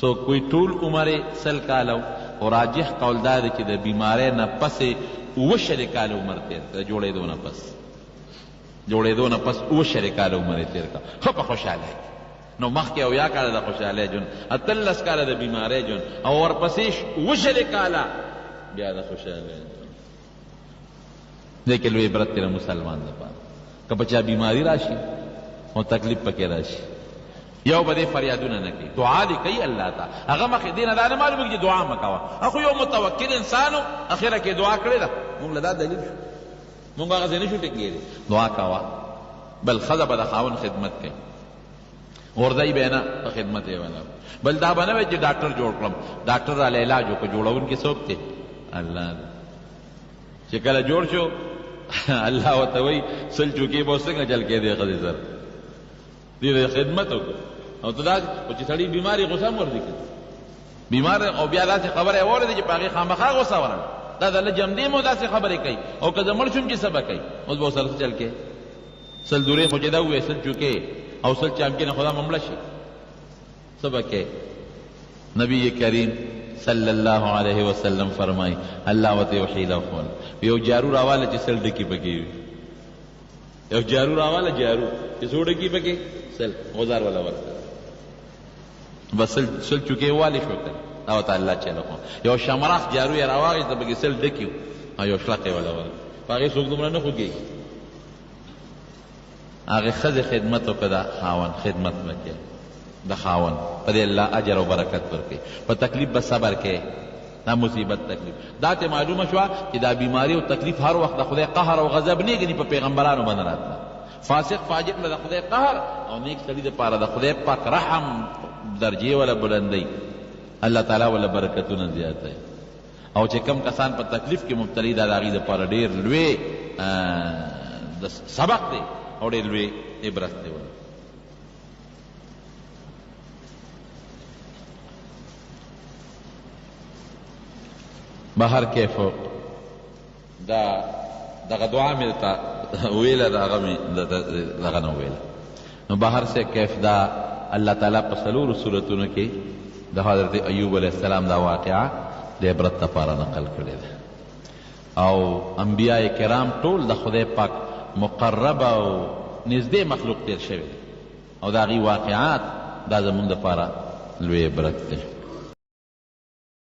څوک وایي ټول عمر یې 100 کاله او راجح قول دا دی چې د بیمارۍ نه پسې اووه کاله عمر تېر کړ جوړېدو نه پس جوړېدو نه پس اووه کاله عمر یې تېر کړ ښه په خوشحالۍ نو مخکې اویا کاله د خوشحالۍ ژوند 18 کاله د بیمارۍ ژوند او ورپسې اووه کاله بیا د خوشحالۍ ژوند دې کې لوی عبرت دی د مسلمان لپاره که په چا بیماري راشي او تکلیف پکې راشي یو به دې فریادونه نه کوي دعا دې کوي الله ته هغه مخکې دې نه دا نه معلومېږي چې دعا مه کوه خو یو متوکل انسان و اخره کې دعا کړې ده مونږ له دا دلیل شو مونږ هغه ځای نه شو ټینګېدی دعا کوه بل ښځه به د خاوند خدمت کوي غورځی به یې نه په خدمت یې ونه بل دا به نه وی چې ډاکټر جوړ کړم ډاکټر راله علاج وکړه جوړونکي څوک دی الله چې کله جوړ شو الله ورته وایي سل چوکې به څنګه چل کې دی ښځې سره دې خدمت وکړه او ته دا چې سړي بیماري غوسه هم ورځي کړي بیمار او بیا داسې خبره یې واورېده چې په هغې خامخا غوسه ورغله دا د الله جمدې مو داسې خبرې کوي او که زه مړ شوم چې څه به کوي اوس به ورسره څه چل کې سل دورې خو چې دا ووایې سل چوکې او سل چامکې خدا ممړه شي څه به کې نبی کریم صلی الله علیه وسلم فرمای الله ورته یو حیله وښوله یو جارو راواله چې سل ډکي پکې وي یو جارو راواله جارو چې څو ډکي پکې سل غزار والا ورته بس سل چوکې والې شو که دا ورته الله چله خو یو شمراخ جارو یې راواخېسته پکې سل ډکي وو او یو شلقې والا ورته په هغې څوک دومره نه خوږېږي هغې ښځې خدمت وکړه د خاوند خدمت به کوې د خاوند په دې الله اجر او برکت ورکوي په تکلیف به صبر کوې دا مصیبت تکلیف دا ته معلومه شوه چې دا بیماري او تکلیف هر وخت د خدای قهر او غضب نه ګني په پیغمبرانو باندې راتله فاسق فاجر له د خدای قهر او نیک سړي دپاره د خدای پاک رحم درجې ولا بلندی الله تعالی ولا برکتونه زیاتوي او چې کم کسان په تکلیف کې مبتلي دا د هغې دپاره ډېر لوی سبق دی او ډېر لوی عبرت دی بهر کیف دا دغه دعا مې درته ویله د هغه مې دغه نه ویله نو بهر سے کیف دا الله تعالی په څلورو صورتونو کې د حضرت ایوب علیه السلام دا واقعه د عبرت لپاره نقل کړې ده او انبیاء کرام ټول د خدای پاک مقرب او نږدې مخلوق تیر شوي او د هغې واقعات دا زموږ دپاره لوی عبرت دی